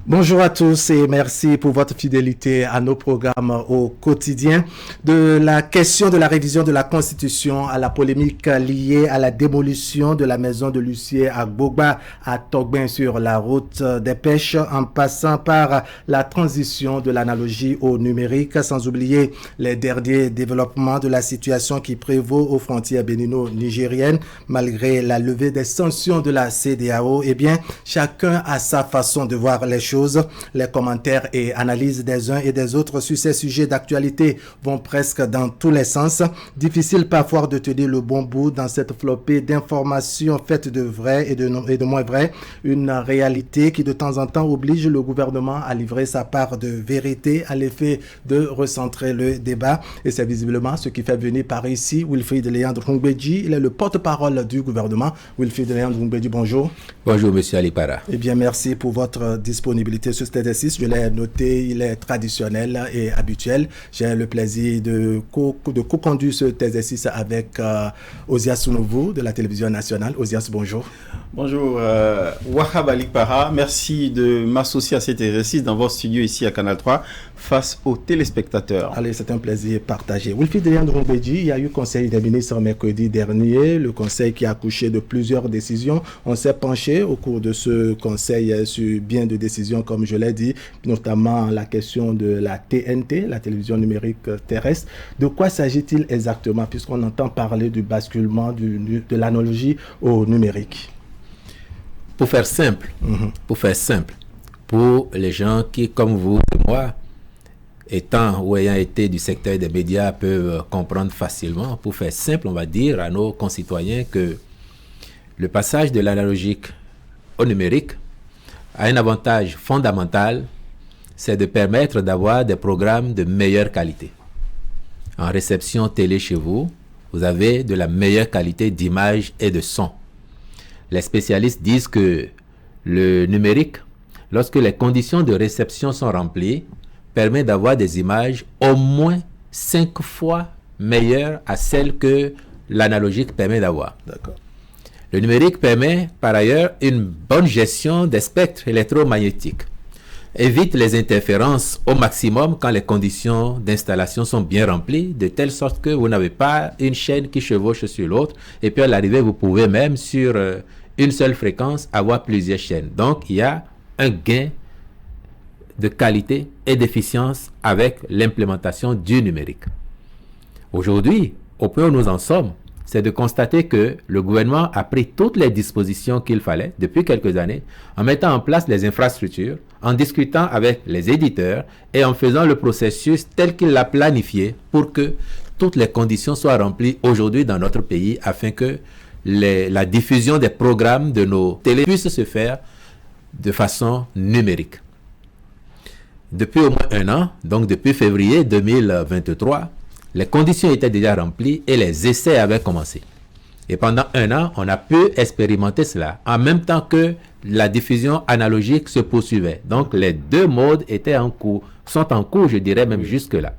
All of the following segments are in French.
Bonjour à tous et merci pour votre fidélité à nos programmes au quotidien. De la question de la révision de la Constitution à la polémique liée à la démolition de la maison de l'huissier à Gbogba à Togbin sur la route des pêches, en passant par la transition de l'analogie au numérique, sans oublier les derniers développements de la situation qui prévaut aux frontières bénino-nigériennes malgré la levée des sanctions de la CEDEAO. Eh bien, chacun a sa façon de voir les choses. Les commentaires et analyses des uns et des autres sur ces sujets d'actualité vont presque dans tous les sens. Difficile parfois de tenir le bon bout dans cette flopée d'informations faites de vrais et de moins vrais. Une réalité qui de temps en temps oblige le gouvernement à livrer sa part de vérité à l'effet de recentrer le débat. Et c'est visiblement ce qui fait venir par ici Wilfried Léandre Ngbeji. Il est le porte-parole du gouvernement. Wilfried Léandre Ngbeji, bonjour. Bonjour, monsieur Ali Para. Eh bien, merci pour votre disponibilité sur cet exercice. Je l'ai noté, il est traditionnel et habituel. J'ai le plaisir de co-conduire cet exercice avec Ozias Sounouvou de la télévision nationale. Ozias, bonjour. Bonjour, Wahab Ali Para. Merci de m'associer à cet exercice dans votre studio ici à Canal 3 face aux téléspectateurs. Allez, c'est un plaisir partagé. Wilfried Léandre Ngbeji, il y a eu Conseil des ministres mercredi dernier, le Conseil qui a accouché de plusieurs décisions. On s'est penché au cours de ce Conseil sur bien de décisions, comme je l'ai dit, notamment la question de la TNT, la télévision numérique terrestre. De quoi s'agit-il exactement, puisqu'on entend parler du basculement de l'analogie au numérique? Pour faire simple, pour les gens qui, comme vous et moi, étant ou ayant été du secteur des médias, peuvent comprendre facilement. Pour faire simple, on va dire à nos concitoyens que le passage de l'analogique au numérique a un avantage fondamental, c'est de permettre d'avoir des programmes de meilleure qualité. En réception télé chez vous, vous avez de la meilleure qualité d'image et de son. Les spécialistes disent que le numérique, lorsque les conditions de réception sont remplies, permet d'avoir des images au moins 5 fois meilleures à celles que l'analogique permet d'avoir. D'accord. Le numérique permet par ailleurs une bonne gestion des spectres électromagnétiques, évite les interférences au maximum quand les conditions d'installation sont bien remplies, de telle sorte que vous n'avez pas une chaîne qui chevauche sur l'autre, et puis à l'arrivée, vous pouvez même sur une seule fréquence avoir plusieurs chaînes. Donc, il y a un gain de qualité et d'efficience avec l'implémentation du numérique. Aujourd'hui, au point où nous en sommes, c'est de constater que le gouvernement a pris toutes les dispositions qu'il fallait depuis quelques années en mettant en place les infrastructures, en discutant avec les éditeurs et en faisant le processus tel qu'il l'a planifié pour que toutes les conditions soient remplies aujourd'hui dans notre pays afin que la diffusion des programmes de nos télés puisse se faire de façon numérique. Depuis au moins un an, donc depuis février 2023, les conditions étaient déjà remplies et les essais avaient commencé. Et pendant un an, on a pu expérimenter cela en même temps que la diffusion analogique se poursuivait. Donc les deux modes étaient en cours, sont en cours, je dirais même jusque-là.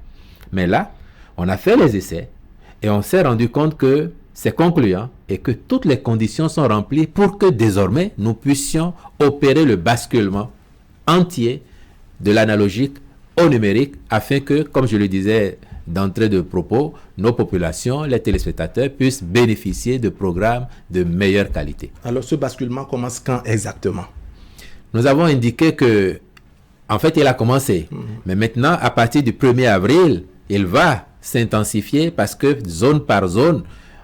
Mais là, on a fait les essais et on s'est rendu compte que c'est concluant et que toutes les conditions sont remplies pour que désormais nous puissions opérer le basculement entier de l'analogique au numérique afin que, comme je le disais d'entrée de propos, nos populations, les téléspectateurs puissent bénéficier de programmes de meilleure qualité. Alors ce basculement commence quand exactement? Nous avons indiqué que, en fait, il a commencé. Mais maintenant, à partir du 1er avril, il va s'intensifier parce que zone par zone,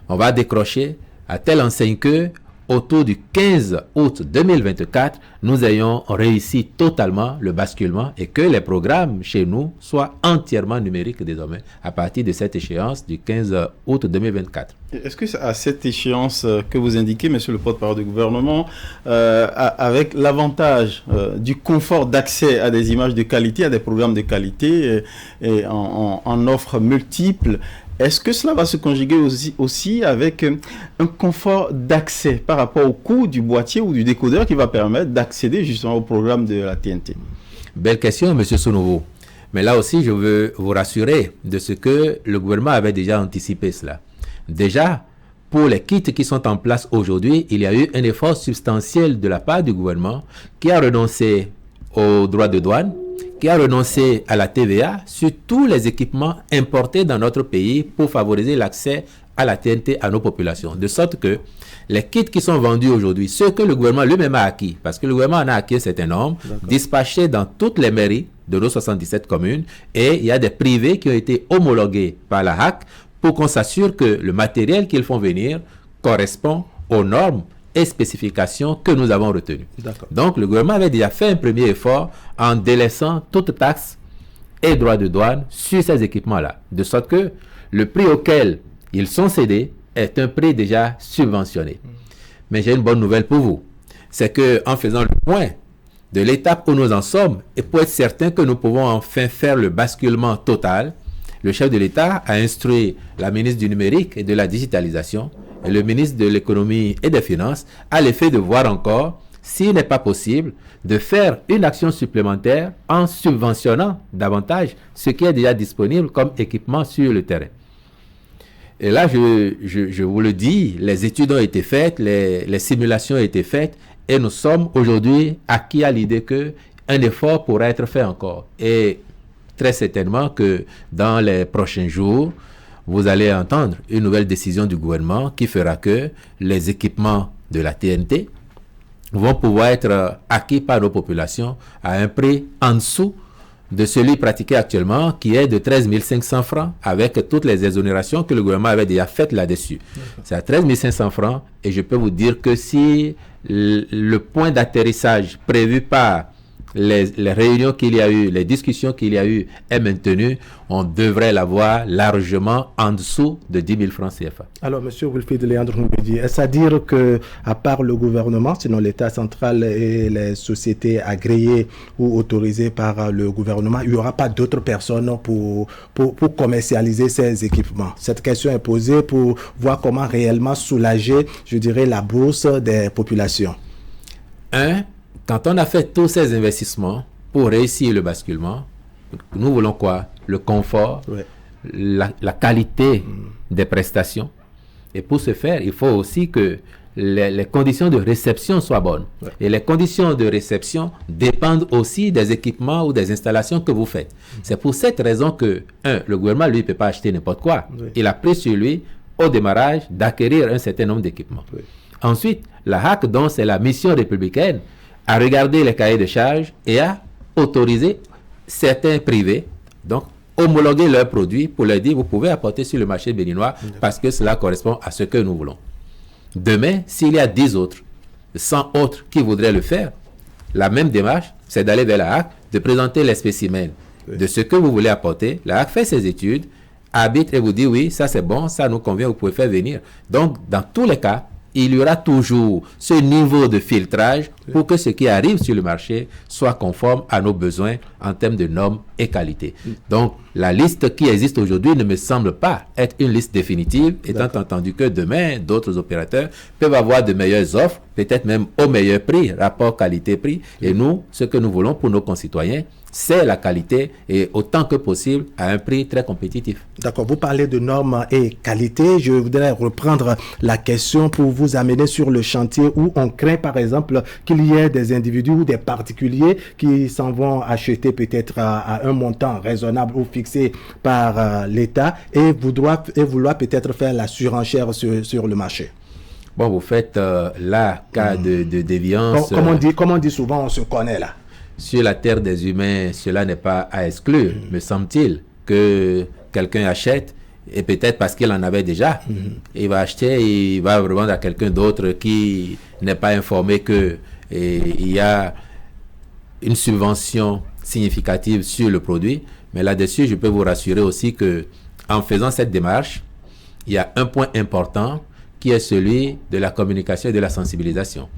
on va décrocher à telle enseigne que autour du 15 août 2024, nous ayons réussi totalement le basculement et que les programmes chez nous soient entièrement numériques désormais à partir de cette échéance du 15 août 2024. Est-ce que à cette échéance que vous indiquez, monsieur le porte-parole du gouvernement, avec l'avantage du confort d'accès à des images de qualité, à des programmes de qualité et en offres multiples, est-ce que cela va se conjuguer aussi avec un confort d'accès par rapport au coût du boîtier ou du décodeur qui va permettre d'accéder justement au programme de la TNT? Belle question, M. Sounouvou. Mais là aussi, je veux vous rassurer de ce que le gouvernement avait déjà anticipé cela. Déjà, pour les kits qui sont en place aujourd'hui, il y a eu un effort substantiel de la part du gouvernement qui a renoncé aux droits de douane, qui a renoncé à la TVA sur tous les équipements importés dans notre pays pour favoriser l'accès à la TNT à nos populations. De sorte que les kits qui sont vendus aujourd'hui, ceux que le gouvernement lui-même a acquis, parce que le gouvernement en a acquis un certain nombre, dispatchés dans toutes les mairies de nos 77 communes, et il y a des privés qui ont été homologués par la HAC pour qu'on s'assure que le matériel qu'ils font venir correspond aux normes et spécifications que nous avons retenues. Donc, le gouvernement avait déjà fait un premier effort en délaissant toute taxe et droits de douane sur ces équipements-là. De sorte que le prix auquel ils sont cédés est un prix déjà subventionné. Mais j'ai une bonne nouvelle pour vous. C'est qu'en faisant le point de l'étape où nous en sommes, et pour être certain que nous pouvons enfin faire le basculement total, le chef de l'État a instruit la ministre du numérique et de la digitalisation et le ministre de l'économie et des finances à l'effet de voir encore s'il n'est pas possible de faire une action supplémentaire en subventionnant davantage ce qui est déjà disponible comme équipement sur le terrain. Et là, je vous le dis, les études ont été faites, les simulations ont été faites, et nous sommes aujourd'hui acquis à l'idée qu'un effort pourra être fait encore. Et très certainement que dans les prochains jours, vous allez entendre une nouvelle décision du gouvernement qui fera que les équipements de la TNT vont pouvoir être acquis par nos populations à un prix en dessous de celui pratiqué actuellement, qui est de 13 500 francs, avec toutes les exonérations que le gouvernement avait déjà faites là-dessus. C'est à 13 500 francs, et je peux vous dire que si le point d'atterrissage prévu par les réunions qu'il y a eu, les discussions qu'il y a eu est maintenu, on devrait l'avoir largement en dessous de 10 000 francs CFA. Alors, M. Wilfried Léandre Ngouedi, est-ce à dire qu'à part le gouvernement, sinon l'État central et les sociétés agréées ou autorisées par le gouvernement, il n'y aura pas d'autres personnes pour commercialiser ces équipements? Cette question est posée pour voir comment réellement soulager, je dirais, la bourse des populations. Quand on a fait tous ces investissements pour réussir le basculement, nous voulons quoi? Le confort, la qualité des prestations. Et pour ce faire, il faut aussi que les conditions de réception soient bonnes. Et les conditions de réception dépendent aussi des équipements ou des installations que vous faites. C'est pour cette raison que, le gouvernement, lui, ne peut pas acheter n'importe quoi. Il a pris sur lui, au démarrage, d'acquérir un certain nombre d'équipements. Ensuite, la HAC, dont c'est la mission républicaine, à regarder les cahiers de charges et à autoriser certains privés, donc homologuer leurs produits pour leur dire vous pouvez apporter sur le marché béninois parce que cela correspond à ce que nous voulons. Demain, s'il y a 10 autres, 100 autres qui voudraient le faire, la même démarche, c'est d'aller vers la HAC, de présenter les spécimens de ce que vous voulez apporter. La HAC fait ses études, arbitre et vous dit oui, ça c'est bon, ça nous convient, vous pouvez faire venir. Donc, dans tous les cas, il y aura toujours ce niveau de filtrage pour que ce qui arrive sur le marché soit conforme à nos besoins en termes de normes et qualité. Donc, la liste qui existe aujourd'hui ne me semble pas être une liste définitive, étant entendu que demain, d'autres opérateurs peuvent avoir de meilleures offres, peut-être même au meilleur prix, rapport qualité-prix. Et nous, ce que nous voulons pour nos concitoyens, c'est la qualité et autant que possible à un prix très compétitif. D'accord, vous parlez de normes et qualité. Je voudrais reprendre la question pour vous amener sur le chantier où on craint par exemple qu'il y ait des individus ou des particuliers qui s'en vont acheter peut-être à un montant raisonnable ou fixé par l'État et vouloir peut-être faire la surenchère sur le marché. Bon, vous faites là cas de déviance. Comme on dit souvent, on se connaît là. Sur la terre des humains, cela n'est pas à exclure, me semble-t-il, que quelqu'un achète, et peut-être parce qu'il en avait déjà, il va acheter et il va revendre à quelqu'un d'autre qui n'est pas informé qu'il y a une subvention significative sur le produit. Mais là-dessus, je peux vous rassurer aussi que en faisant cette démarche, il y a un point important qui est celui de la communication et de la sensibilisation.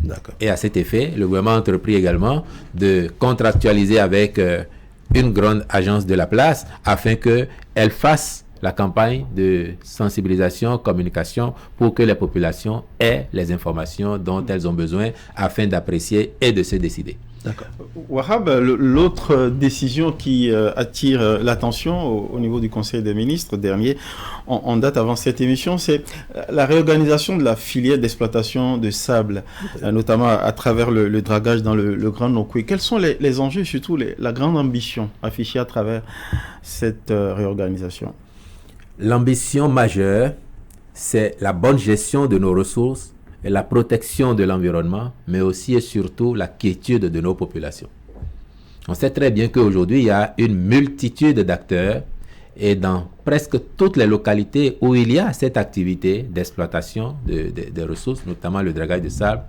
Et à cet effet, le gouvernement a entrepris également de contractualiser avec une grande agence de la place afin qu'elle fasse la campagne de sensibilisation, communication pour que les populations aient les informations dont elles ont besoin afin d'apprécier et de se décider. D'accord. Wahab, l'autre décision qui attire l'attention au niveau du Conseil des ministres dernier, en date avant cette émission, c'est la réorganisation de la filière d'exploitation de sable, notamment à travers le dragage dans le Grand Nokoué. Quels sont les enjeux et surtout la grande ambition affichée à travers cette réorganisation? L'ambition majeure, c'est la bonne gestion de nos ressources et la protection de l'environnement, mais aussi et surtout la quiétude de nos populations. On sait très bien qu'aujourd'hui, il y a une multitude d'acteurs et dans presque toutes les localités où il y a cette activité d'exploitation des ressources, notamment le dragage de sable,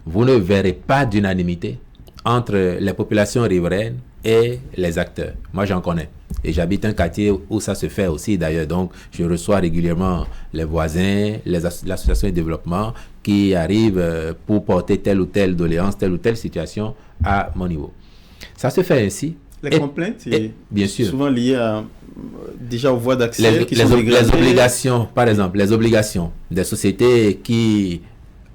vous ne verrez pas d'unanimité entre les populations riveraines et les acteurs. Moi, j'en connais. Et j'habite un quartier où ça se fait aussi d'ailleurs. Donc, je reçois régulièrement les voisins, l'association de développement qui arrivent pour porter telle ou telle doléance, telle ou telle situation à mon niveau. Ça se fait ainsi. Les complaintes, bien sûr, souvent liées déjà aux voies d'accès les obligations, par exemple, les obligations des sociétés qui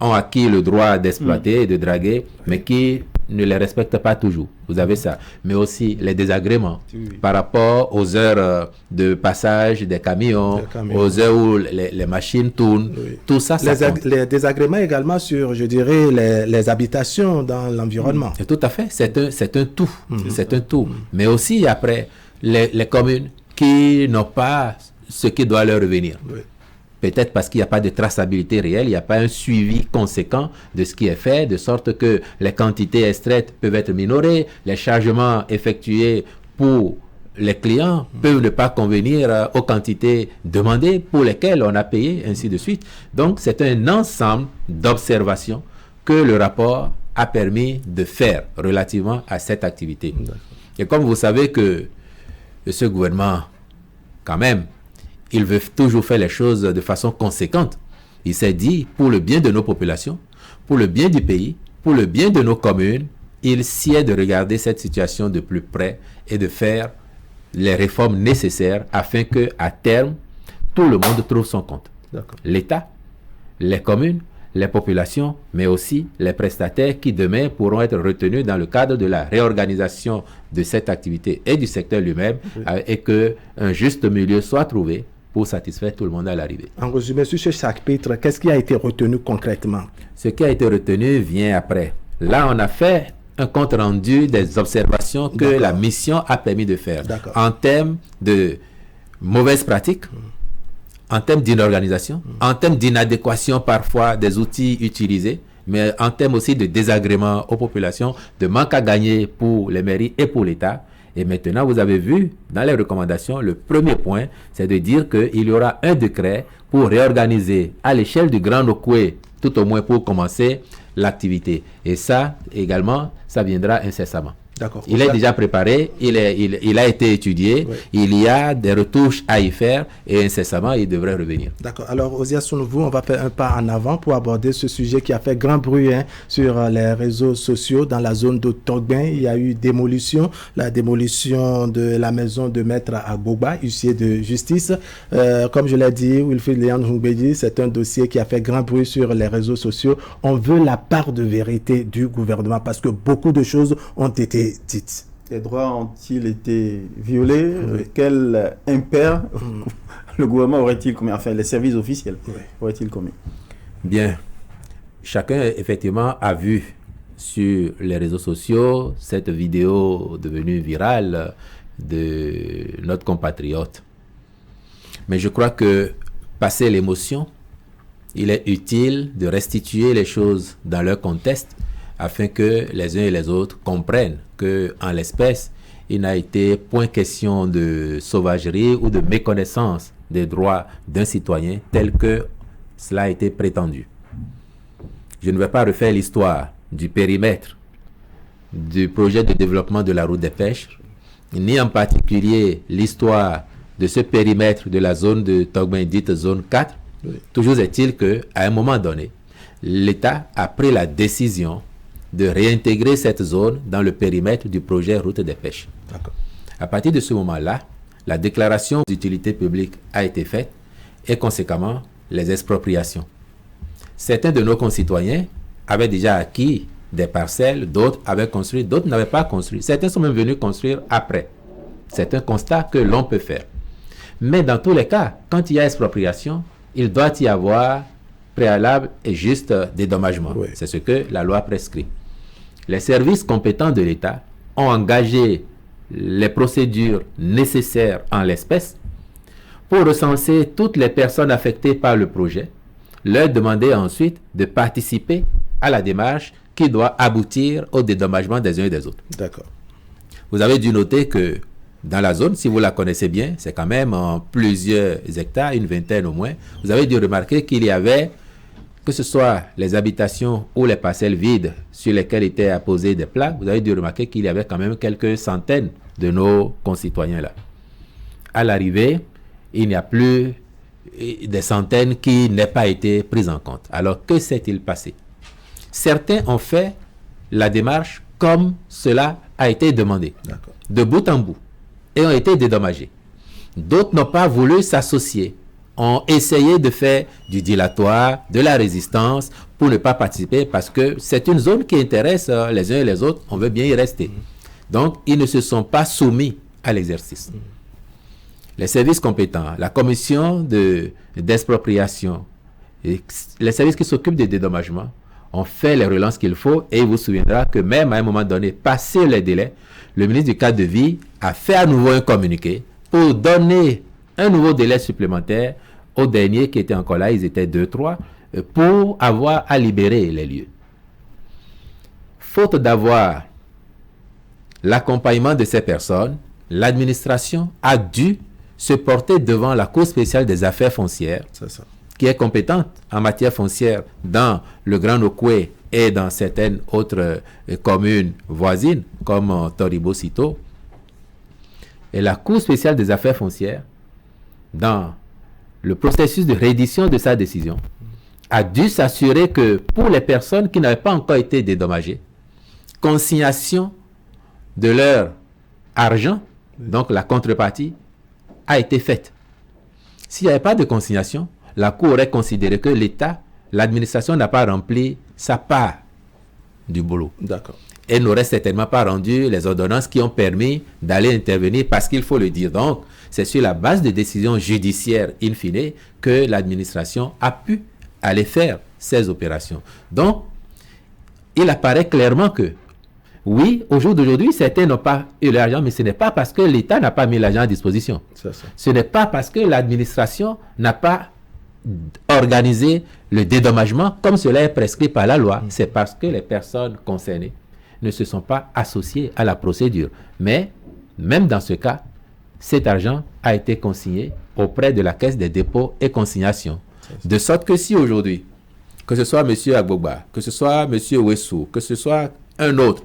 ont acquis le droit d'exploiter et de draguer, mais qui ne les respectent pas toujours. Vous avez ça. Mais aussi les désagréments par rapport aux heures de passage des camions, aux heures où les machines tournent. Tout ça, les désagréments également sur, je dirais, les habitations dans l'environnement. Tout à fait. C'est un tout. C'est un tout. Mais aussi, après, les communes qui n'ont pas ce qui doit leur revenir. Peut-être parce qu'il n'y a pas de traçabilité réelle, il n'y a pas un suivi conséquent de ce qui est fait, de sorte que les quantités extraites peuvent être minorées, les chargements effectués pour les clients peuvent ne pas convenir aux quantités demandées pour lesquelles on a payé, ainsi de suite. Donc, c'est un ensemble d'observations que le rapport a permis de faire relativement à cette activité. Et comme vous savez que ce gouvernement, quand même, il veut toujours faire les choses de façon conséquente. Il s'est dit, pour le bien de nos populations, pour le bien du pays, pour le bien de nos communes, il sied de regarder cette situation de plus près et de faire les réformes nécessaires afin que, à terme, tout le monde trouve son compte. L'État, les communes, les populations, mais aussi les prestataires qui demain pourront être retenus dans le cadre de la réorganisation de cette activité et du secteur lui-même, et qu'un juste milieu soit trouvé pour satisfaire tout le monde à l'arrivée. En résumé, sur ce chapitre, qu'est-ce qui a été retenu concrètement? Ce qui a été retenu vient après. Là, on a fait un compte rendu des observations que la mission a permis de faire en termes de mauvaises pratiques, en termes d'inorganisation, en termes d'inadéquation parfois des outils utilisés, mais en termes aussi de désagrément aux populations, de manque à gagner pour les mairies et pour l'État. Et maintenant, vous avez vu dans les recommandations, le premier point, c'est de dire qu'il y aura un décret pour réorganiser à l'échelle du Grand Nokoué, tout au moins pour commencer l'activité. Et ça, également, ça viendra incessamment. Il est déjà préparé, il a été étudié, il y a des retouches à y faire et incessamment, il devrait revenir. D'accord. Alors, Ozia Sounouvou, on va faire un pas en avant pour aborder ce sujet qui a fait grand bruit sur les réseaux sociaux dans la zone de Togben. Il y a eu la démolition de la maison de maître Agboba, huissier de justice. Comme je l'ai dit, Wilfried Léandre Houbedi, c'est un dossier qui a fait grand bruit sur les réseaux sociaux. On veut la part de vérité du gouvernement parce que beaucoup de choses ont été dites. Les droits ont-ils été violés? Quel impair le gouvernement aurait-il commis? Enfin, les services officiels auraient-ils commis? Bien. Chacun, effectivement, a vu sur les réseaux sociaux cette vidéo devenue virale de notre compatriote. Mais je crois que, passé l'émotion, il est utile de restituer les choses dans leur contexte afin que les uns et les autres comprennent qu'en l'espèce, il n'a été point question de sauvagerie ou de méconnaissance des droits d'un citoyen tel que cela a été prétendu. Je ne vais pas refaire l'histoire du périmètre du projet de développement de la route des pêches, ni en particulier l'histoire de ce périmètre de la zone de Togben dite zone 4. Toujours est-il qu'à un moment donné, l'État a pris la décision de réintégrer cette zone dans le périmètre du projet route des pêches. À partir de ce moment-là, la déclaration d'utilité publique a été faite et conséquemment les expropriations. Certains de nos concitoyens avaient déjà acquis des parcelles, d'autres avaient construit, d'autres n'avaient pas construit. Certains sont même venus construire après. C'est un constat que l'on peut faire. Mais dans tous les cas, quand il y a expropriation, il doit y avoir préalable et juste dédommagement. Oui. C'est ce que la loi prescrit. Les services compétents de l'État ont engagé les procédures nécessaires en l'espèce pour recenser toutes les personnes affectées par le projet, leur demander ensuite de participer à la démarche qui doit aboutir au dédommagement des uns et des autres. D'accord. Vous avez dû noter que dans la zone, si vous la connaissez bien, c'est quand même en plusieurs hectares, une vingtaine au moins, vous avez dû remarquer qu'il y avait, que ce soit les habitations ou les parcelles vides sur lesquelles étaient apposées des plaques, vous avez dû remarquer qu'il y avait quand même quelques centaines de nos concitoyens là. À l'arrivée, il n'y a plus des centaines qui n'aient pas été prises en compte. Alors, que s'est-il passé? Certains ont fait la démarche comme cela a été demandé, de bout en bout, et ont été dédommagés. D'autres n'ont pas voulu s'associer, ont essayé de faire du dilatoire, de la résistance pour ne pas participer parce que c'est une zone qui intéresse les uns et les autres, on veut bien y rester. Donc, ils ne se sont pas soumis à l'exercice. Les services compétents, la commission d'expropriation, les services qui s'occupent des dédommagements ont fait les relances qu'il faut et il vous souviendra que même à un moment donné, passé les délais, le ministre du cadre de vie a fait à nouveau un communiqué pour donner un nouveau délai supplémentaire aux derniers qui étaient encore là, ils étaient 2-3, pour avoir à libérer les lieux. Faute d'avoir l'accompagnement de ces personnes, l'administration a dû se porter devant la Cour spéciale des affaires foncières, qui est compétente en matière foncière dans le Grand Nokoué et dans certaines autres communes voisines, comme Toribo-Sito. Et la Cour spéciale des affaires foncières, dans le processus de réédition de sa décision, a dû s'assurer que pour les personnes qui n'avaient pas encore été dédommagées, consignation de leur argent, donc la contrepartie, a été faite. S'il n'y avait pas de consignation, la Cour aurait considéré que l'État, l'administration n'a pas rempli sa part du boulot. D'accord. Et n'aurait certainement pas rendu les ordonnances qui ont permis d'aller intervenir, parce qu'il faut le dire. Donc, c'est sur la base de décisions judiciaires in fine que l'administration a pu aller faire ces opérations. Donc, il apparaît clairement que, oui, au jour d'aujourd'hui, certains n'ont pas eu l'argent, mais ce n'est pas parce que l'État n'a pas mis l'argent à disposition. Ce n'est pas parce que l'administration n'a pas organisé le dédommagement comme cela est prescrit par la loi. C'est parce que les personnes concernées ne se sont pas associées à la procédure. Mais, même dans ce cas, cet argent a été consigné auprès de la Caisse des dépôts et consignations. De sorte que si aujourd'hui, que ce soit M. Agbogba, que ce soit M. Ouessou, que ce soit un autre,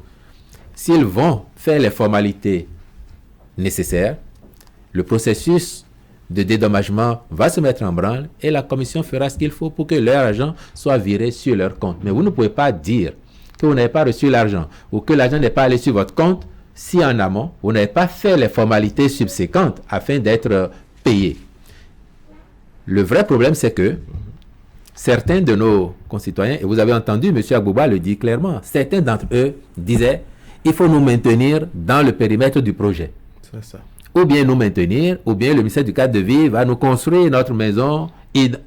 s'ils vont faire les formalités nécessaires, le processus de dédommagement va se mettre en branle et la commission fera ce qu'il faut pour que leur argent soit viré sur leur compte. Mais vous ne pouvez pas dire que vous n'avez pas reçu l'argent ou que l'argent n'est pas allé sur votre compte si en amont, vous n'avez pas fait les formalités subséquentes afin d'être payé. Le vrai problème, c'est que certains de nos concitoyens, et vous avez entendu, M. Agbouba le dit clairement, certains d'entre eux disaient il faut nous maintenir dans le périmètre du projet. C'est ça. Ou bien nous maintenir, ou bien le ministère du cadre de vie va nous construire notre maison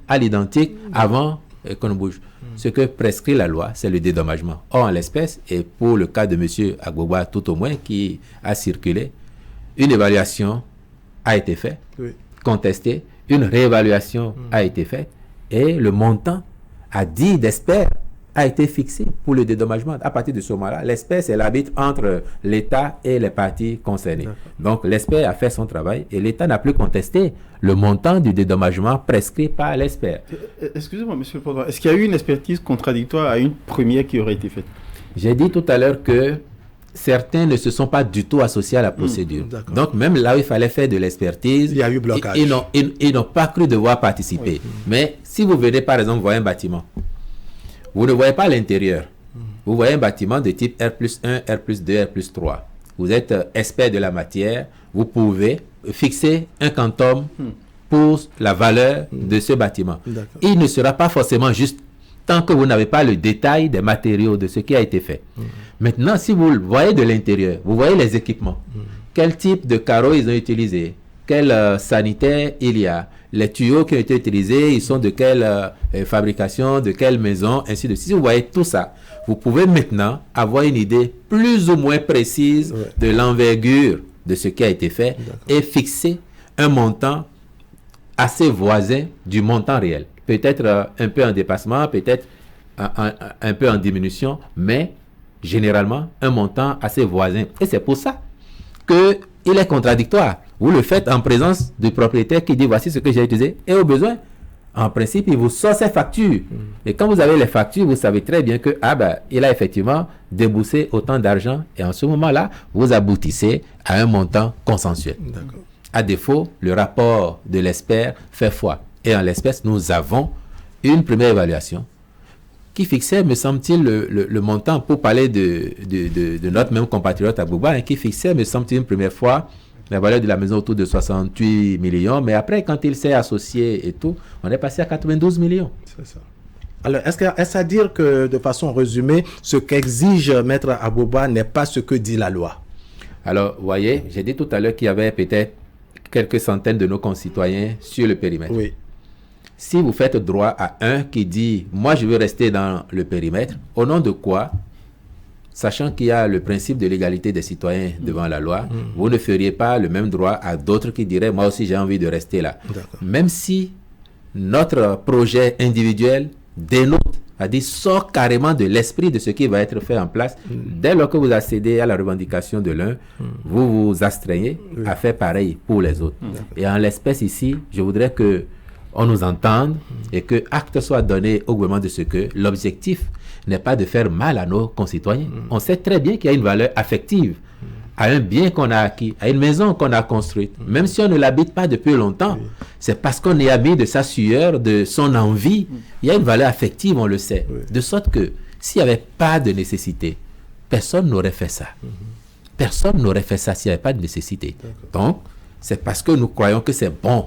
à l'identique avant qu'on bouge. Ce que prescrit la loi, c'est le dédommagement. Or, en l'espèce, et pour le cas de M. Agbogba tout au moins, qui a circulé, une évaluation a été faite, contestée, une réévaluation a été faite, et le montant à 10 d'espèces a été fixé pour le dédommagement. À partir de ce moment-là, l'espèce est l'arbitre entre l'État et les parties concernées. Donc, l'espèce a fait son travail et l'État n'a plus contesté le montant du dédommagement prescrit par l'espèce. Excusez-moi, monsieur le Président, est-ce qu'il y a eu une expertise contradictoire à une première qui aurait été faite? J'ai dit tout à l'heure que certains ne se sont pas du tout associés à la procédure. Donc, même là où il fallait faire de l'expertise, il y a eu blocage. Ils n'ont pas cru devoir participer. Mais si vous venez, par exemple, voir un bâtiment, vous ne voyez pas l'intérieur. Vous voyez un bâtiment de type R+1, R+2, R+3. Vous êtes expert de la matière. Vous pouvez fixer un quantum pour la valeur de ce bâtiment. Il ne sera pas forcément juste tant que vous n'avez pas le détail des matériaux de ce qui a été fait. Maintenant, si vous le voyez de l'intérieur, vous voyez les équipements. Quel type de carreaux ils ont utilisé, quel sanitaire il y a, les tuyaux qui ont été utilisés, ils sont de quelle fabrication, de quelle maison, ainsi de suite. Si vous voyez tout ça, vous pouvez maintenant avoir une idée plus ou moins précise de l'envergure de ce qui a été fait et fixer un montant assez voisin du montant réel. Peut-être un peu en dépassement, peut-être un peu en diminution, mais généralement un montant assez voisin. Et c'est pour ça qu'il est contradictoire. Vous le faites en présence du propriétaire qui dit voici ce que j'ai utilisé, et au besoin, en principe, il vous sort ses factures. Et quand vous avez les factures, vous savez très bien que il a effectivement déboursé autant d'argent, et en ce moment-là, vous aboutissez à un montant consensuel. À défaut, le rapport de l'expert fait foi. Et en l'espèce, nous avons une première évaluation qui fixait, me semble-t-il, le montant, pour parler de notre même compatriote à Gbagba, qui fixait, me semble-t-il, une première fois, la valeur de la maison autour de 68 millions. Mais après, quand il s'est associé et tout, on est passé à 92 millions. C'est ça. Alors, est-ce à dire que, de façon résumée, ce qu'exige Maître Agbagba n'est pas ce que dit la loi? Alors, vous voyez, j'ai dit tout à l'heure qu'il y avait peut-être quelques centaines de nos concitoyens sur le périmètre. Oui. Si vous faites droit à un qui dit « moi je veux rester dans le périmètre », au nom de quoi, sachant qu'il y a le principe de l'égalité des citoyens devant la loi, vous ne feriez pas le même droit à d'autres qui diraient « moi aussi j'ai envie de rester là ». Même si notre projet individuel dénote, c'est-à-dire sort carrément de l'esprit de ce qui va être fait en place, dès lors que vous accédez à la revendication de l'un, vous vous astreignez à faire pareil pour les autres. Et en l'espèce ici, je voudrais que on nous entende et que acte soit donné au gouvernement de ce que l'objectif n'est pas de faire mal à nos concitoyens. On sait très bien qu'il y a une valeur affective à un bien qu'on a acquis, à une maison qu'on a construite. Même si on ne l'habite pas depuis longtemps, c'est parce qu'on est ami de sa sueur, de son envie. Il y a une valeur affective, on le sait. De sorte que s'il n'y avait pas de nécessité, personne n'aurait fait ça. Personne n'aurait fait ça s'il n'y avait pas de nécessité. Donc, c'est parce que nous croyons que c'est bon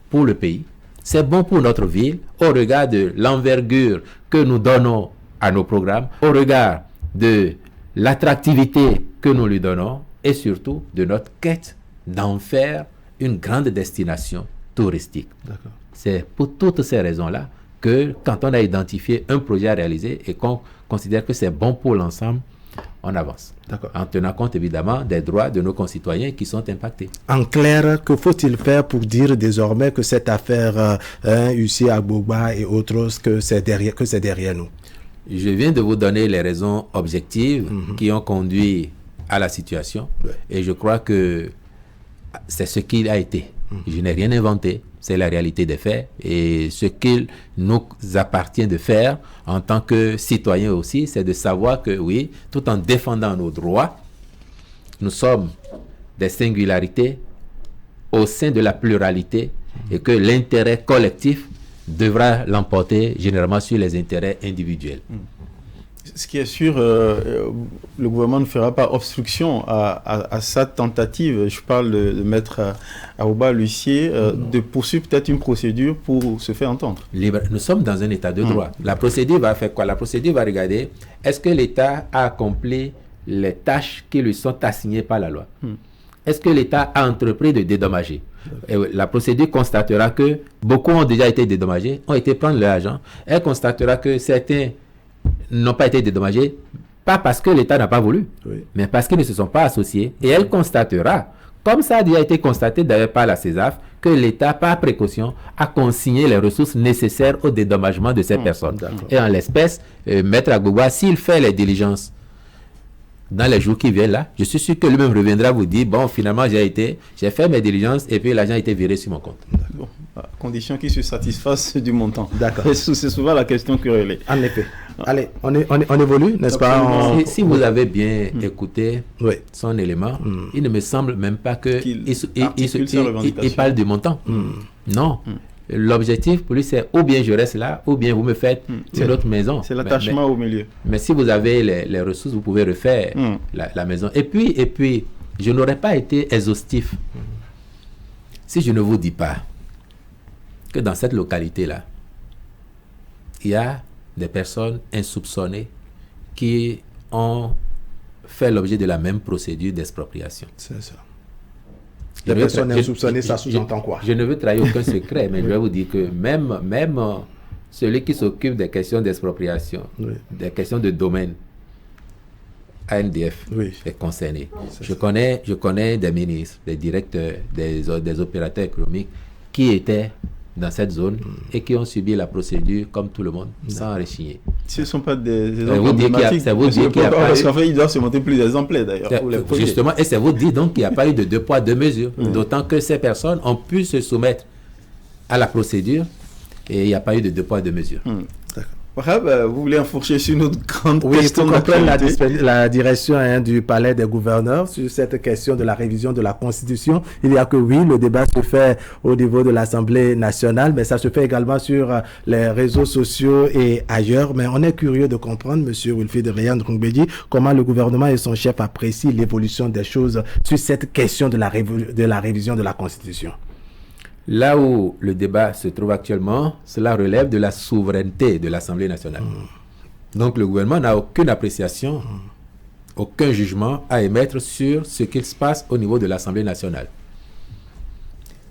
pour le pays, c'est bon pour notre ville, au regard de l'envergure que nous donnons à nos programmes, au regard de l'attractivité que nous lui donnons, et surtout de notre quête d'en faire une grande destination touristique. C'est pour toutes ces raisons-là que quand on a identifié un projet à réaliser et qu'on considère que c'est bon pour l'ensemble, on avance. En tenant compte évidemment des droits de nos concitoyens qui sont impactés. En clair, que faut-il faire pour dire désormais que cette affaire Hussein Agbagba et autres, que c'est derrière nous? Je viens de vous donner les raisons objectives qui ont conduit à la situation, et je crois que c'est ce qu'il a été. Je n'ai rien inventé, c'est la réalité des faits, et ce qu'il nous appartient de faire en tant que citoyens aussi, c'est de savoir que oui, tout en défendant nos droits, nous sommes des singularités au sein de la pluralité, et que l'intérêt collectif devra l'emporter généralement sur les intérêts individuels. Ce qui est sûr, le gouvernement ne fera pas obstruction à sa tentative, je parle de Maître Agbagba l'huissier, de poursuivre peut-être une procédure pour se faire entendre. Nous sommes dans un état de droit. La procédure va faire quoi? La procédure va regarder, est-ce que l'État a accompli les tâches qui lui sont assignées par la loi? Est-ce que l'État a entrepris de dédommager? Et la procédure constatera que beaucoup ont déjà été dédommagés, ont été prendre leur argent. Elle constatera que certains n'ont pas été dédommagés, pas parce que l'État n'a pas voulu, mais parce qu'ils ne se sont pas associés. Et elle constatera, comme ça a déjà été constaté d'ailleurs par la CESAF, que l'État, par précaution, a consigné les ressources nécessaires au dédommagement de ces personnes. Et en l'espèce, Maître Agbagba, s'il fait les diligences dans les jours qui viennent là, je suis sûr que lui-même reviendra vous dire, bon, finalement, j'ai fait mes diligences et puis l'argent a été viré sur mon compte. Bon, à condition qu'il se satisfasse du montant. D'accord. C'est souvent la question que relève. En effet. Allez, on évolue, n'est-ce pas? Si vous avez bien écouté son élément, il ne me semble même pas qu'il parle du montant. Non. L'objectif pour lui, c'est ou bien je reste là, ou bien vous me faites une autre maison. C'est l'attachement au milieu. Mais si vous avez les ressources, vous pouvez refaire la maison. Et puis, je n'aurais pas été exhaustif si je ne vous dis pas que dans cette localité-là, il y a des personnes insoupçonnées qui ont fait l'objet de la même procédure d'expropriation. C'est ça. Les personnes insoupçonnées, ça sous-entend quoi? Je ne veux trahir aucun secret, mais je vais vous dire que même celui qui s'occupe des questions d'expropriation, des questions de domaine, ANDF est concerné. Je connais des ministres, des directeurs, des opérateurs économiques qui étaient dans cette zone et qui ont subi la procédure comme tout le monde, sans rechigner. Ce ne sont pas des exemples emblématiques. Parce qu'en fait, il doit se monter plus d'exemplaires d'ailleurs. Justement, et c'est vous dire donc qu'il n'y a pas eu de 2 poids 2 mesures. D'autant que ces personnes ont pu se soumettre à la procédure et il n'y a pas eu de 2 poids 2 mesures. Vous voulez enfourcher sur notre grande question pour la direction du palais des gouverneurs sur cette question de la révision de la Constitution. Il y a que le débat se fait au niveau de l'Assemblée nationale, mais ça se fait également sur les réseaux sociaux et ailleurs. Mais on est curieux de comprendre, M. Wilfried Réan-Ndoumbédji, comment le gouvernement et son chef apprécient l'évolution des choses sur cette question de la révision de la Constitution. Là où le débat se trouve actuellement, cela relève de la souveraineté de l'Assemblée nationale. Donc le gouvernement n'a aucune appréciation, aucun jugement à émettre sur ce qu'il se passe au niveau de l'Assemblée nationale.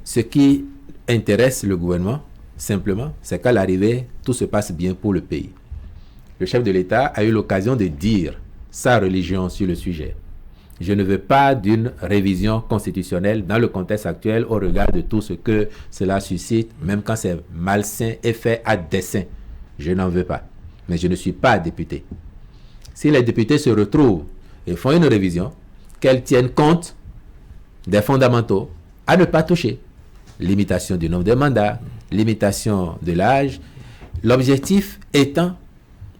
Ce qui intéresse le gouvernement, simplement, c'est qu'à l'arrivée, tout se passe bien pour le pays. Le chef de l'État a eu l'occasion de dire sa religion sur le sujet. Je ne veux pas d'une révision constitutionnelle dans le contexte actuel au regard de tout ce que cela suscite, même quand c'est malsain et fait à dessein. Je n'en veux pas. Mais je ne suis pas député. Si les députés se retrouvent et font une révision, qu'elles tiennent compte des fondamentaux à ne pas toucher. Limitation du nombre de mandats, limitation de l'âge. L'objectif étant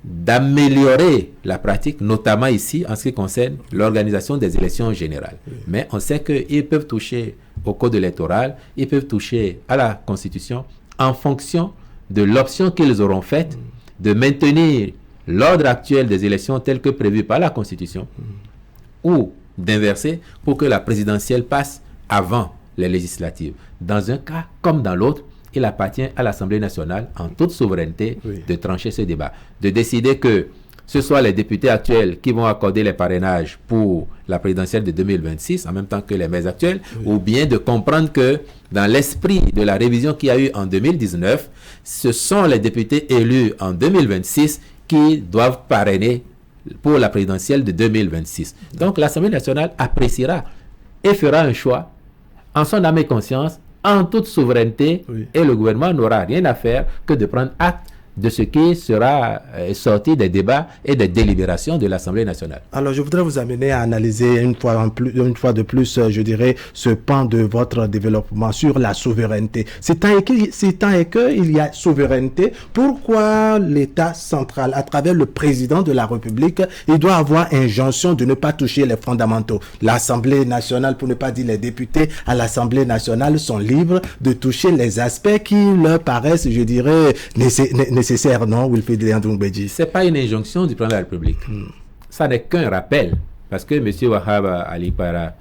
d'améliorer la pratique, notamment ici en ce qui concerne l'organisation des élections générales. Mais on sait qu'ils peuvent toucher au code électoral, ils peuvent toucher à la Constitution en fonction de l'option qu'ils auront faite de maintenir l'ordre actuel des élections tel que prévu par la Constitution ou d'inverser pour que la présidentielle passe avant les législatives. Dans un cas comme dans l'autre, il appartient à l'Assemblée nationale, en toute souveraineté, de trancher ce débat. De décider que ce soit les députés actuels qui vont accorder les parrainages pour la présidentielle de 2026, en même temps que les maires actuels, ou bien de comprendre que dans l'esprit de la révision qu'il y a eu en 2019, ce sont les députés élus en 2026 qui doivent parrainer pour la présidentielle de 2026. Donc l'Assemblée nationale appréciera et fera un choix en son âme et conscience, en toute souveraineté, et le gouvernement n'aura rien à faire que de prendre acte de ce qui sera sorti des débats et des délibérations de l'Assemblée nationale. Alors, je voudrais vous amener à analyser une fois de plus, je dirais, ce pan de votre développement sur la souveraineté. Si tant est qu'il y a souveraineté, pourquoi l'État central, à travers le président de la République, il doit avoir injonction de ne pas toucher les fondamentaux? L'Assemblée nationale, pour ne pas dire les députés à l'Assemblée nationale, sont libres de toucher les aspects qui leur paraissent, je dirais, nécessaire, non, Wilfried Réan-Ndoumbédji? Ce n'est pas une injonction du président de la République. Ça n'est qu'un rappel. Parce que M. Wahab Ali Para,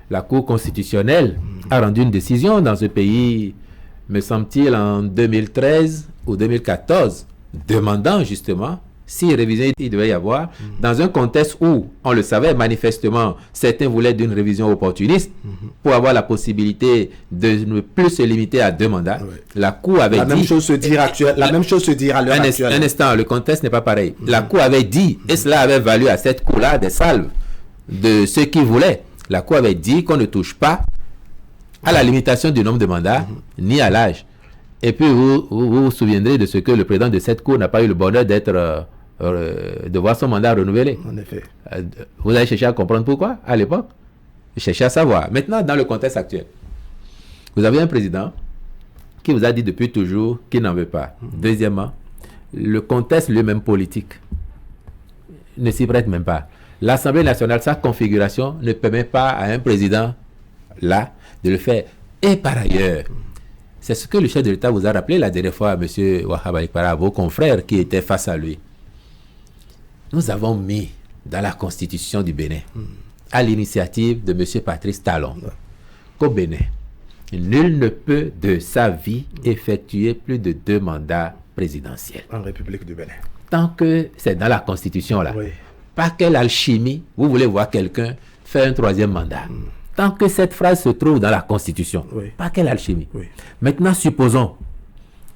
la Cour constitutionnelle, a rendu une décision dans ce pays, me semble-t-il, en 2013 ou 2014, demandant justement si révision il devait y avoir, dans un contexte où, on le savait manifestement, certains voulaient d'une révision opportuniste pour avoir la possibilité de ne plus se limiter à 2 mandats. La Cour avait dit... La même chose se dira à l'heure actuelle. Un instant, le contexte n'est pas pareil. La Cour avait dit, et cela avait valu à cette Cour-là des salves de ceux qui voulaient. La Cour avait dit qu'on ne touche pas à la limitation du nombre de mandats, ni à l'âge. Et puis, vous souviendrez de ce que le président de cette Cour n'a pas eu le bonheur de voir son mandat renouvelé. En effet. Vous avez cherché à comprendre pourquoi, à l'époque? Cherchez à savoir. Maintenant, dans le contexte actuel, vous avez un président qui vous a dit depuis toujours qu'il n'en veut pas. Deuxièmement, le contexte lui-même politique ne s'y prête même pas. L'Assemblée nationale, sa configuration ne permet pas à un président, là, de le faire. Et par ailleurs, c'est ce que le chef de l'État vous a rappelé la dernière fois, M. Wahab Ali Para, vos confrères qui étaient face à lui. Nous avons mis dans la Constitution du Bénin, à l'initiative de M. Patrice Talon, qu'au Bénin, nul ne peut de sa vie effectuer plus de 2 mandats présidentiels. En République du Bénin. tant que c'est dans la Constitution là. Oui. Pas quelle alchimie, vous voulez voir quelqu'un faire un troisième mandat. Tant que cette phrase se trouve dans la Constitution, Oui. pas quelle alchimie. Oui. Maintenant, supposons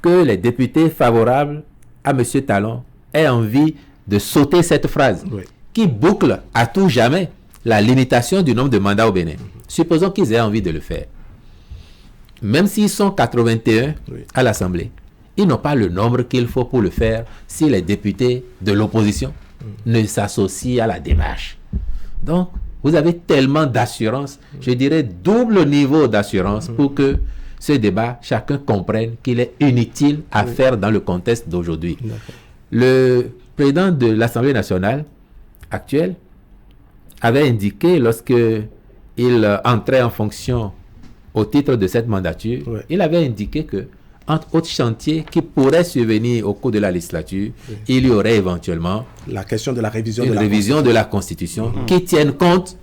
que les députés favorables à M. Talon aient envie de sauter cette phrase Oui. qui boucle à tout jamais la limitation du nombre de mandats au Bénin. Supposons qu'ils aient envie de le faire. Même s'ils sont 81 Oui. à l'Assemblée, ils n'ont pas le nombre qu'il faut pour le faire si les députés de l'opposition ne s'associent à la démarche. Donc, vous avez tellement d'assurance, je dirais double niveau d'assurance pour que ce débat, chacun comprenne qu'il est inutile à faire dans le contexte d'aujourd'hui. Le président de l'Assemblée nationale actuelle avait indiqué lorsque il entrait en fonction au titre de cette mandature, Oui. il avait indiqué que entre autres chantiers qui pourraient survenir au cours de la législature, il y aurait éventuellement La question de la révision une révision de la Constitution qui tienne compte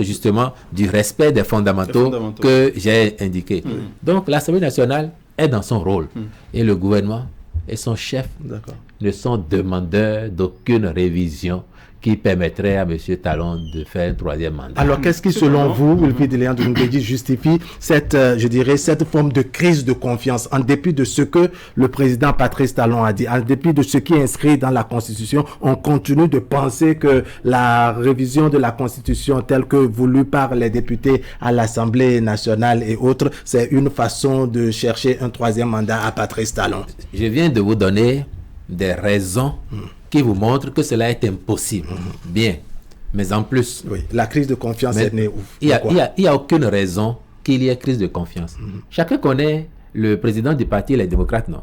justement du respect des fondamentaux que j'ai indiqués. Donc l'Assemblée nationale est dans son rôle et le gouvernement et son chef D'accord. ne sont demandeurs d'aucune révision qui permettrait à M. Talon de faire un troisième mandat. Alors, qu'est-ce qui, selon vous, Wilfried Léon de Ngoudédi, justifie cette, je dirais, cette forme de crise de confiance, en dépit de ce que le président Patrice Talon a dit, en dépit de ce qui est inscrit dans la Constitution, on continue de penser que la révision de la Constitution telle que voulue par les députés à l'Assemblée nationale et autres, c'est une façon de chercher un troisième mandat à Patrice Talon. Je viens de vous donner des raisons qui vous montrent que cela est impossible. Bien. Mais en plus, Oui, la crise de confiance est née où? il n'y a aucune raison qu'il y ait crise de confiance. Chacun connaît le président du parti Les Démocrates, non?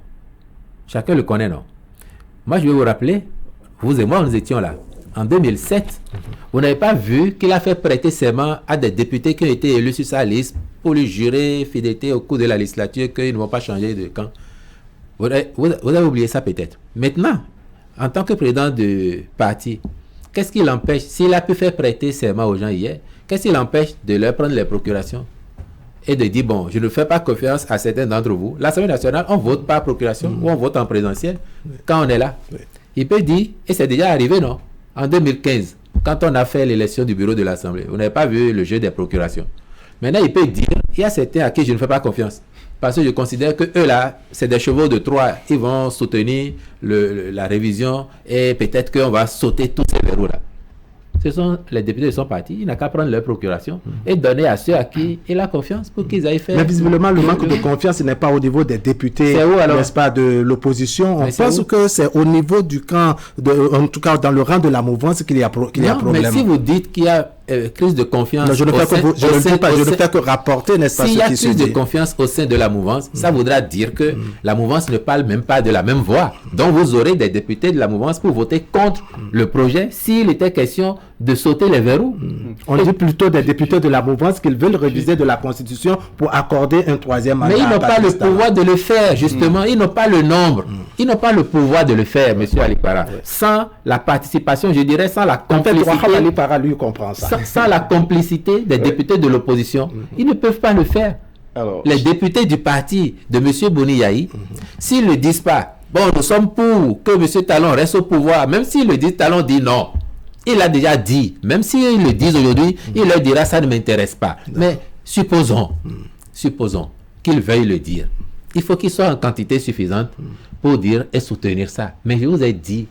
Chacun le connaît, non? Moi, je vais vous rappeler, vous et moi, nous étions là. En 2007, vous n'avez pas vu qu'il a fait prêter serment à des députés qui ont été élus sur sa liste pour lui jurer fidélité au cours de la législature qu'ils ne vont pas changer de camp. Vous avez oublié ça peut-être. Maintenant, en tant que président de parti, qu'est-ce qui l'empêche, s'il a pu faire prêter serment aux gens hier, qu'est-ce qui l'empêche de leur prendre les procurations et de dire, bon, je ne fais pas confiance à certains d'entre vous. L'Assemblée nationale, on vote par procuration ou on vote en présentiel quand on est là. Il peut dire, et c'est déjà arrivé, non? En 2015, quand on a fait l'élection du bureau de l'Assemblée, vous n'avez pas vu le jeu des procurations. Maintenant, il peut dire, il y a certains à qui je ne fais pas confiance. Parce que je considère que eux là, c'est des chevaux de Troie. Ils vont soutenir la révision et peut-être qu'on va sauter tous ces verrous là. Ce sont les députés de son parti. Il n'a qu'à prendre leur procuration et donner à ceux à qui il a confiance pour qu'ils aillent faire. Mais visiblement, le manque de confiance n'est pas au niveau des députés, C'est où, alors? n'est-ce pas, de l'opposition. On Mais c'est pense où? que c'est au niveau du camp, en tout cas dans le rang de la mouvance, qu'il y a problème. Mais si vous dites qu'il y a crise de confiance, Non, je ne fais que rapporter, n'est-ce pas, s'il ce y a qui se crise de dit. confiance au sein de la mouvance, ça voudra dire que la mouvance ne parle même pas de la même voix. Donc vous aurez des députés de la mouvance pour voter contre le projet s'il était question de sauter les verrous. On dit plutôt des députés de la mouvance qu'ils veulent réviser de la Constitution pour accorder un troisième mandat. Mais ils n'ont à pas le Patrice Talon. pouvoir de le faire, justement. Ils n'ont pas le nombre. Ils n'ont pas le pouvoir de le faire, M. Alipara. Sans la participation, je dirais, sans la Peut-être complicité. Wahab Alipara, lui, comprend ça. Sans la complicité des députés de l'opposition, ils ne peuvent pas le faire. Alors, Les députés du parti de M. Boni Yahi, s'ils ne disent pas, bon, nous sommes pour que M. Talon reste au pouvoir, même s'ils le disent, Talon dit non. Il a déjà dit, même s'ils le disent aujourd'hui, il leur dira, ça ne m'intéresse pas. Mais supposons qu'ils veuillent le dire. Il faut qu'ils soient en quantité suffisante pour dire et soutenir ça. Mais je vous ai dit,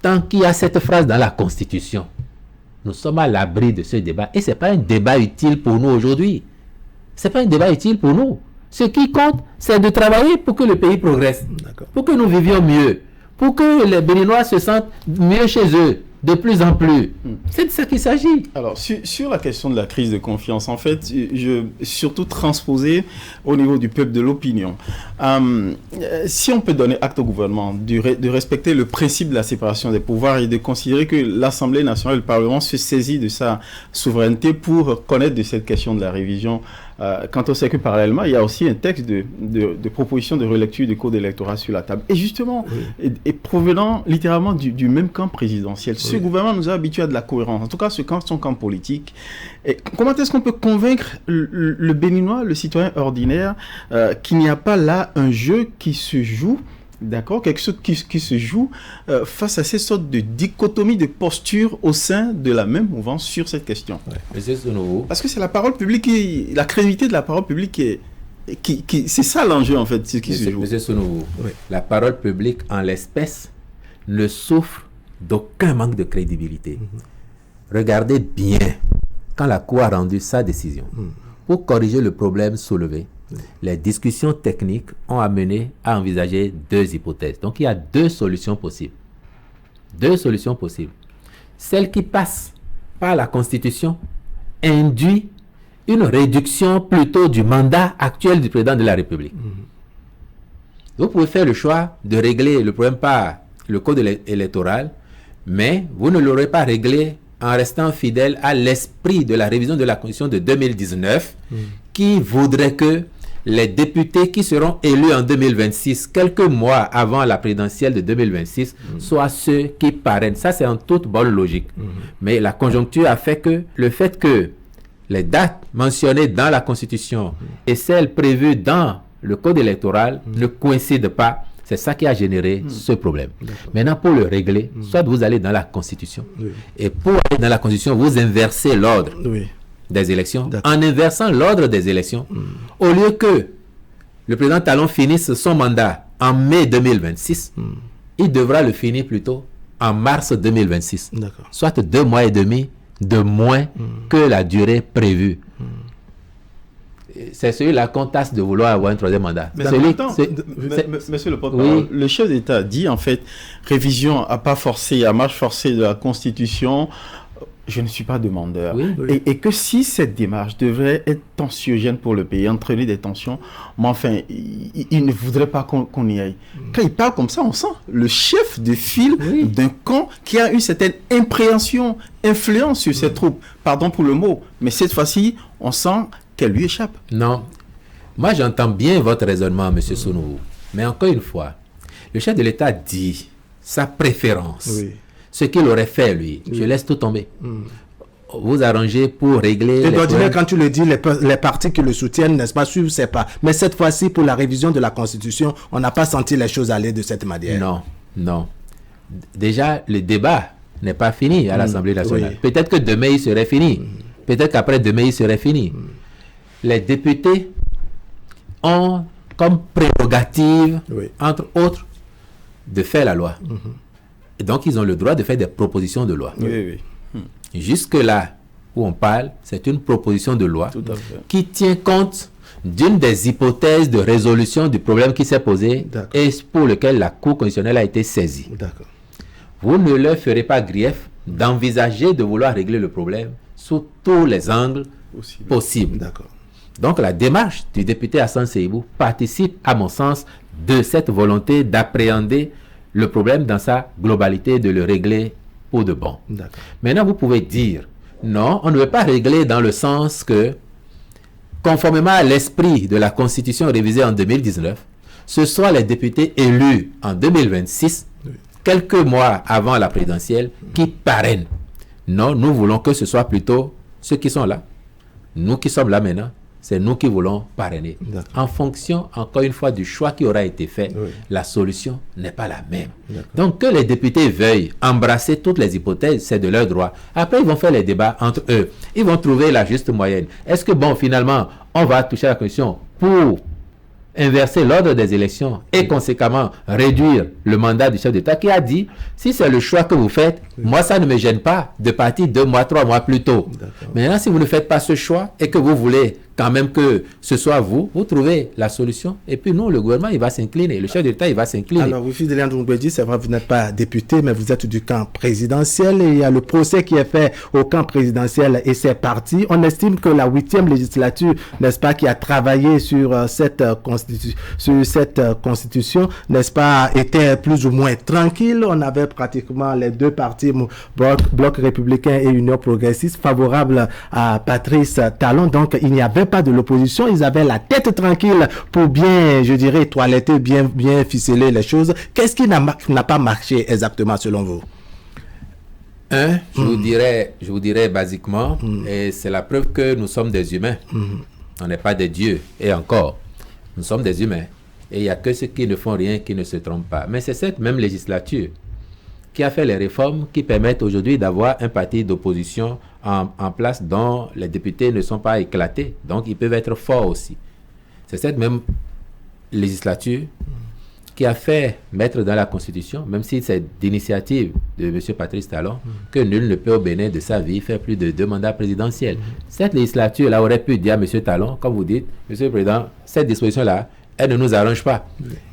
tant qu'il y a cette phrase dans la Constitution, nous sommes à l'abri de ce débat. Et ce n'est pas un débat utile pour nous aujourd'hui. Ce n'est pas un débat utile pour nous. Ce qui compte, c'est de travailler pour que le pays progresse, pour que nous vivions mieux, pour que les Béninois se sentent mieux chez eux, de plus en plus. C'est de ça qu'il s'agit. Alors, sur la question de la crise de confiance, en fait, je surtout transposer au niveau du peuple, de l'opinion. Si on peut donner acte au gouvernement de respecter le principe de la séparation des pouvoirs et de considérer que l'Assemblée nationale et le Parlement se saisit de sa souveraineté pour connaître de cette question de la révision, quand on sait que parallèlement, il y a aussi un texte de proposition de relecture du code électoral sur la table. Et justement, et provenant littéralement du même camp présidentiel. Ce gouvernement nous a habitués à de la cohérence. En tout cas, son camp politique. Et comment est-ce qu'on peut convaincre le Béninois, le citoyen ordinaire, qu'il n'y a pas là un jeu qui se joue D'accord, quelque chose qui se joue face à ces sortes de dichotomies de postures au sein de la même mouvance sur cette question. Ouais. Monsieur Sonovo. Parce que c'est la parole publique, la crédibilité de la parole publique c'est ça l'enjeu en fait, ce qui se joue. Monsieur Sonovo, la parole publique en l'espèce ne souffre d'aucun manque de crédibilité. Regardez bien quand la Cour a rendu sa décision. Pour corriger le problème soulevé, les discussions techniques ont amené à envisager 2 hypothèses. Donc il y a 2 solutions possibles. 2 solutions possibles. Celle qui passe par la Constitution induit une réduction plutôt du mandat actuel du président de la République. Vous pouvez faire le choix de régler le problème par le code électoral, mais vous ne l'aurez pas réglé en restant fidèle à l'esprit de la révision de la Constitution de 2019 qui voudrait que les députés qui seront élus en 2026, quelques mois avant la présidentielle de 2026, soient ceux qui parrainent. Ça, c'est en toute bonne logique. Mais la conjoncture a fait que le fait que les dates mentionnées dans la Constitution et celles prévues dans le code électoral ne coïncident pas. C'est ça qui a généré ce problème. Maintenant, pour le régler, soit vous allez dans la Constitution. Et pour aller dans la Constitution, vous inversez l'ordre des élections. En inversant l'ordre des élections, au lieu que le président Talon finisse son mandat en mai 2026, il devra le finir plutôt en mars 2026. Soit 2 mois et demi de moins que la durée prévue. C'est celui-là qu'on tasse de vouloir avoir un 3e mandat. Mais monsieur le porte-parole, le chef d'État dit en fait révision à pas forcé, à marche forcée de la Constitution. Je ne suis pas demandeur. Et que si cette démarche devrait être tensiogène pour le pays, entraîner des tensions, mais enfin, il ne voudrait pas qu'on y aille. Quand il parle comme ça, on sent le chef de file d'un camp qui a une certaine impréhension, influence sur ses troupes. Pardon pour le mot, mais cette fois-ci, on sent qu'elle lui échappe. Non. Moi, j'entends bien votre raisonnement, M. Sonovo. Mais encore une fois, le chef de l'État dit sa préférence. Ce qu'il aurait fait, lui, je laisse tout tomber. Vous arrangez pour régler... Et d'ordinaire, quand tu le dis, les partis qui le soutiennent, n'est-ce pas, suivent ses pas. Mais cette fois-ci, pour la révision de la Constitution, on n'a pas senti les choses aller de cette manière. Non, non. Déjà, le débat n'est pas fini à l'Assemblée nationale. Peut-être que demain, il serait fini. Peut-être qu'après demain, il serait fini. Les députés ont comme prérogative, entre autres, de faire la loi. Et donc, ils ont le droit de faire des propositions de loi. Jusque-là où on parle, c'est une proposition de loi qui tient compte d'une des hypothèses de résolution du problème qui s'est posé et pour lequel la Cour constitutionnelle a été saisie. Vous ne leur ferez pas grief d'envisager de vouloir régler le problème sous tous les angles possibles. Donc, la démarche du député Hassan Seibou participe, à mon sens, de cette volonté d'appréhender le problème dans sa globalité, de le régler pour de bon. Maintenant, vous pouvez dire, non, on ne veut pas régler dans le sens que, conformément à l'esprit de la Constitution révisée en 2019, ce sont les députés élus en 2026, quelques mois avant la présidentielle, qui parrainent. Non, nous voulons que ce soit plutôt ceux qui sont là. Nous qui sommes là maintenant, c'est nous qui voulons parrainer. En fonction, encore une fois, du choix qui aura été fait, la solution n'est pas la même. Donc, que les députés veuillent embrasser toutes les hypothèses, c'est de leur droit. Après, ils vont faire les débats entre eux. Ils vont trouver la juste moyenne. Est-ce que, bon, finalement, on va toucher à la question pour inverser l'ordre des élections et conséquemment réduire le mandat du chef d'État qui a dit, si c'est le choix que vous faites, moi ça ne me gêne pas de partir 2 mois, 3 mois plus tôt. Maintenant, si vous ne faites pas ce choix et que vous voulez quand même que ce soit vous, vous trouvez la solution. Et puis nous, le gouvernement, il va s'incliner. Le chef d'État, il va s'incliner. Alors, vous, Fidèle Ndoumbeji, c'est vrai, vous n'êtes pas député, mais vous êtes du camp présidentiel et il y a le procès qui est fait au camp présidentiel et c'est parti. On estime que la 8e législature, n'est-ce pas, qui a travaillé sur cette constitution, n'est-ce pas, était plus ou moins tranquille. On avait pratiquement les 2 partis, Bloc républicain et Union progressiste, favorables à Patrice Talon. Donc, il n'y avait pas de l'opposition, ils avaient la tête tranquille pour bien, je dirais, toiletter, bien ficeler les choses. Qu'est-ce qui n'a pas marché exactement selon vous? Je vous dirais basiquement, et c'est la preuve que nous sommes des humains. On n'est pas des dieux. Et encore, nous sommes des humains. Et il n'y a que ceux qui ne font rien qui ne se trompent pas. Mais c'est cette même législature qui a fait les réformes qui permettent aujourd'hui d'avoir un parti d'opposition en place dont les députés ne sont pas éclatés. Donc, ils peuvent être forts aussi. C'est cette même législature qui a fait mettre dans la Constitution, même si c'est d'initiative de M. Patrice Talon, que nul ne peut au bénin de sa vie faire plus de 2 mandats présidentiels. Cette législature-là aurait pu dire à M. Talon, comme vous dites, M. le Président, cette disposition-là, elle ne nous arrange pas.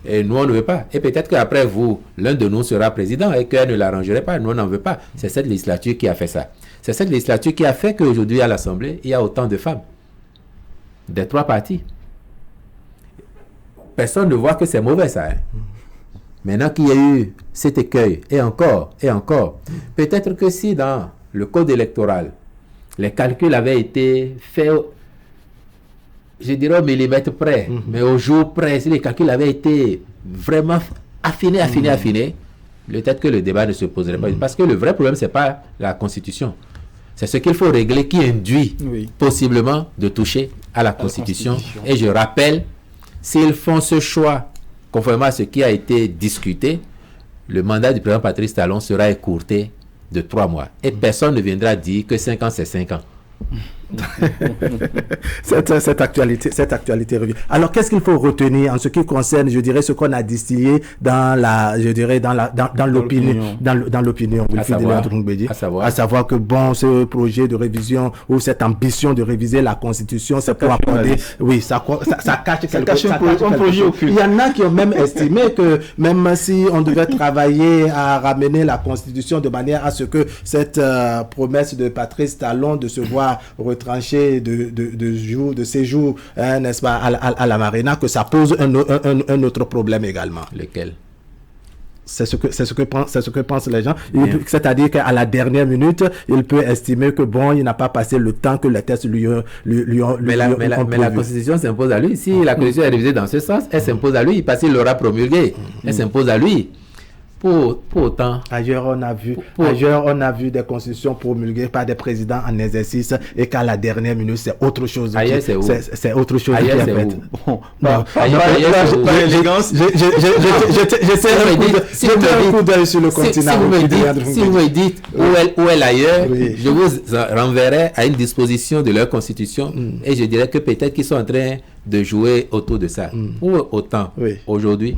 Et nous, on ne veut pas. Et peut-être qu'après vous, l'un de nous sera président et qu'elle ne l'arrangerait pas. Nous, on n'en veut pas. C'est cette législature qui a fait ça. C'est cette législature qui a fait qu'aujourd'hui, à l'Assemblée, il y a autant de femmes. Des 3 partis. Personne ne voit que c'est mauvais, ça. Hein. Maintenant qu'il y a eu cet écueil, et encore, peut-être que si dans le code électoral, les calculs avaient été faits, je dirais au millimètre près, mais au jour près, si les calculs avaient été vraiment affinés, peut-être que le débat ne se poserait pas. Parce que le vrai problème, ce n'est pas la Constitution. C'est ce qu'il faut régler qui induit possiblement de toucher à la Constitution. Et je rappelle, s'ils font ce choix, conformément à ce qui a été discuté, le mandat du président Patrice Talon sera écourté de 3 mois. Et personne ne viendra dire que 5 ans, c'est 5 ans. cette actualité revient. Alors, qu'est-ce qu'il faut retenir en ce qui concerne, je dirais, ce qu'on a distillé dans l'opinion, à savoir que bon, ce projet de révision ou cette ambition de réviser la Constitution, c'est pour accorder, ça cache un projet occulte. Il y en a qui ont même estimé que même si on devait travailler à ramener la Constitution de manière à ce que cette promesse de Patrice Talon de se voir retranché de séjour, n'est-ce pas, à la Marina, que ça pose un autre problème également. Lequel? C'est ce que pensent les gens. C'est-à-dire qu'à la dernière minute, il peut estimer que bon, il n'a pas passé le temps que les tests lui ont mais la Constitution s'impose à lui. Si la Constitution est révisée dans ce sens, elle s'impose à lui parce qu'il l'aura promulguée. Elle s'impose à lui. Pour autant. Ailleurs, on a vu des constitutions promulguées par des présidents en exercice et qu'à la dernière minute, c'est autre chose. Ailleurs, c'est où? C'est autre chose ailleurs, qui est faite. J'essaie un coup d'œil sur le continent. Si vous me dites où est l'ailleurs, je vous renverrai à une disposition de leur constitution et je dirais que peut-être qu'ils sont en train de jouer autour de ça. Pour autant, aujourd'hui,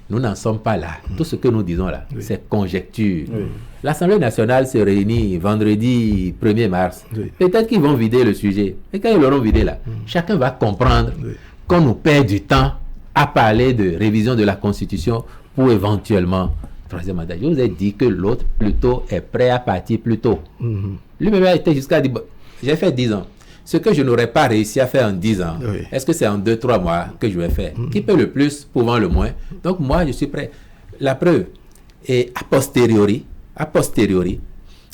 nous n'en sommes pas là. Tout ce que nous disons là, c'est conjecture. L'Assemblée nationale se réunit vendredi 1er mars. Peut-être qu'ils vont vider le sujet. Et quand ils l'auront vidé là, chacun va comprendre qu'on nous perd du temps à parler de révision de la Constitution pour éventuellement 3e mandat. Je vous ai dit que l'autre plutôt est prêt à partir plus tôt. Lui-même a été jusqu'à dire, j'ai fait 10 ans. Ce que je n'aurais pas réussi à faire en 10 ans, est-ce que c'est en 2-3 mois que je vais faire? Qui peut le plus, pouvant le moins? Donc moi, je suis prêt. La preuve, et a posteriori,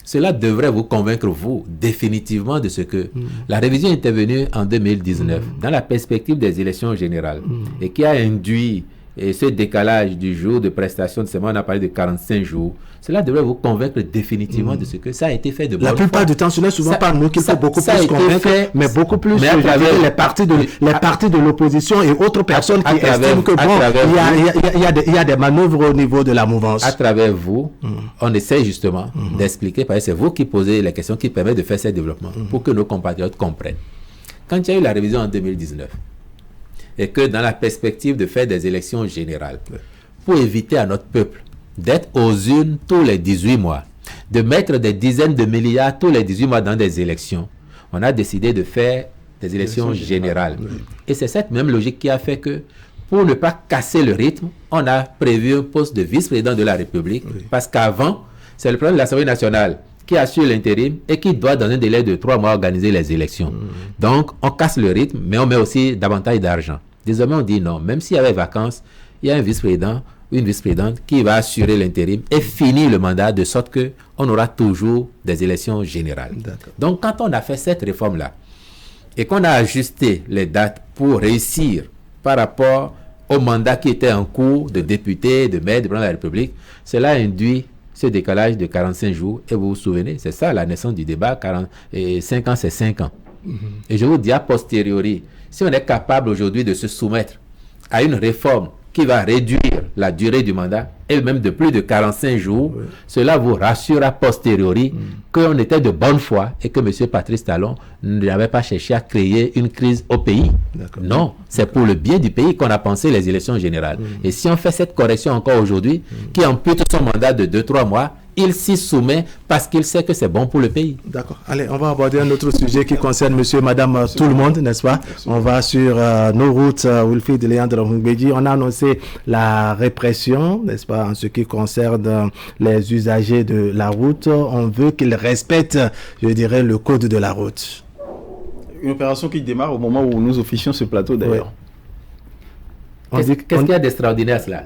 cela devrait vous convaincre, vous, définitivement, de ce que la révision est intervenue en 2019, dans la perspective des élections générales, et qui a induit ce décalage du jour de prestation de serment, on a parlé de 45 jours. Cela devrait vous convaincre définitivement de ce que ça a été fait de bonne foi. La plupart du temps, ce n'est souvent pas nous qu'il faut beaucoup plus convaincre, mais beaucoup plus les partis de l'opposition et autres personnes qui estiment que bon, il y a des manœuvres au niveau de la mouvance. À travers vous, on essaie justement d'expliquer, parce que c'est vous qui posez les questions qui permettent de faire ces développements, pour que nos compatriotes comprennent. Quand il y a eu la révision en 2019, et que dans la perspective de faire des élections générales, pour éviter à notre peuple d'être aux urnes tous les 18 mois, de mettre des dizaines de milliards tous les 18 mois dans des élections, on a décidé de faire des élections générales. Et c'est cette même logique qui a fait que, pour ne pas casser le rythme, on a prévu un poste de vice-président de la République, parce qu'avant, c'est le président de l'Assemblée nationale qui assure l'intérim et qui doit, dans un délai de 3 mois, organiser les élections. Donc, on casse le rythme, mais on met aussi davantage d'argent. Désormais, on dit non. Même s'il y avait vacances, il y a un vice-président ou une vice-présidente qui va assurer l'intérim et finir le mandat de sorte qu'on aura toujours des élections générales. Donc, quand on a fait cette réforme-là et qu'on a ajusté les dates pour réussir par rapport au mandat qui était en cours de député, de maire, de président de la République, cela induit ce décalage de 45 jours. Et vous vous souvenez, c'est ça la naissance du débat, 5 ans, c'est 5 ans. Et je vous dis a posteriori, si on est capable aujourd'hui de se soumettre à une réforme qui va réduire la durée du mandat, et même de plus de 45 jours, cela vous rassure a posteriori qu'on était de bonne foi et que M. Patrice Talon n'avait pas cherché à créer une crise au pays. Non, c'est pour le bien du pays qu'on a pensé les élections générales. Et si on fait cette correction encore aujourd'hui, qui ampute son mandat de 2-3 mois, il s'y soumet parce qu'il sait que c'est bon pour le pays. D'accord. Allez, on va aborder un autre sujet qui concerne monsieur, madame, tout le monde, n'est-ce pas? On va sur nos routes, Wilfried Léandre Mbedi. On a annoncé la répression, n'est-ce pas, en ce qui concerne les usagers de la route. On veut qu'ils respectent, je dirais, le code de la route. Une opération qui démarre au moment où nous officions ce plateau, d'ailleurs. Qu'est-ce qu'il y a d'extraordinaire à cela?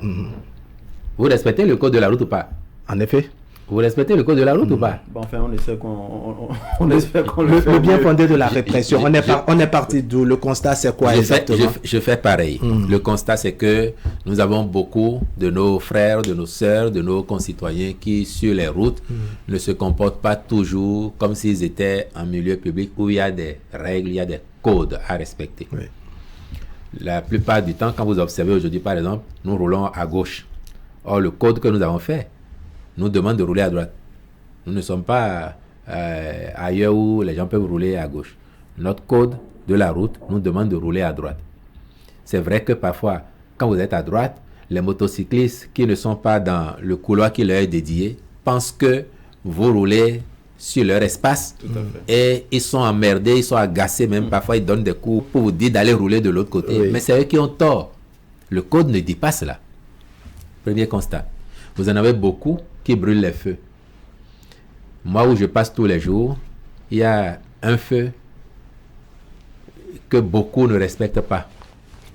Vous respectez le code de la route ou pas? En effet. Vous respectez le code de la route ou pas? Bon, enfin, on essaie qu'on le bien fondé de la répression. On est parti d'où? Le constat, c'est quoi exactement? Je fais pareil. Le constat, c'est que nous avons beaucoup de nos frères, de nos sœurs, de nos concitoyens qui, sur les routes, ne se comportent pas toujours comme s'ils étaient en milieu public où il y a des règles, il y a des codes à respecter. Oui. La plupart du temps, quand vous observez aujourd'hui, par exemple, nous roulons à gauche. Or, le code que nous avons fait nous demande de rouler à droite. Nous ne sommes pas ailleurs où les gens peuvent rouler à gauche. Notre code de la route nous demande de rouler à droite. C'est vrai que parfois, quand vous êtes à droite, les motocyclistes qui ne sont pas dans le couloir qui leur est dédié pensent que vous roulez sur leur espace. Tout à fait. Et ils sont emmerdés, ils sont agacés, même parfois ils donnent des coups pour vous dire d'aller rouler de l'autre côté. Oui. Mais c'est eux qui ont tort. Le code ne dit pas cela. Premier constat. Vous en avez beaucoup qui brûlent les feux. Moi, où je passe tous les jours, il y a un feu que beaucoup ne respectent pas.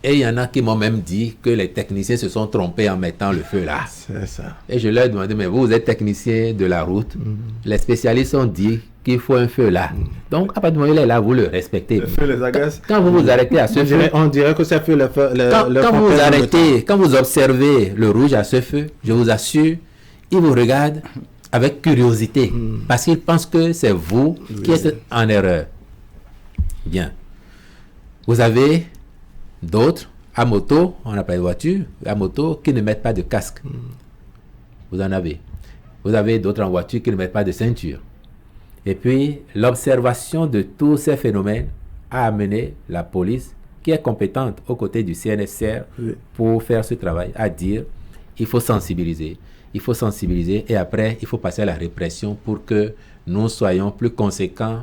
Et il y en a qui m'ont même dit que les techniciens se sont trompés en mettant le feu là. C'est ça. Et je leur ai demandé, mais vous êtes technicien de la route. Les spécialistes ont dit qu'il faut un feu là. Donc, à partir du moment où il est là, vous le respectez. Le feu les agace. Quand vous vous arrêtez à ce feu... On dirait que ça fait le feu... Quand vous vous arrêtez, quand vous observez le rouge à ce feu, je vous assure, il vous regarde avec curiosité. Parce qu'il pense que c'est vous qui êtes en erreur. Bien. Vous avez d'autres à moto, on n'a pas de voiture, à moto, qui ne mettent pas de casque. Vous en avez. Vous avez d'autres en voiture qui ne mettent pas de ceinture. Et puis, l'observation de tous ces phénomènes a amené la police, qui est compétente aux côtés du CNSR pour faire ce travail, à dire il faut sensibiliser. Il faut sensibiliser et après, il faut passer à la répression pour que nous soyons plus conséquents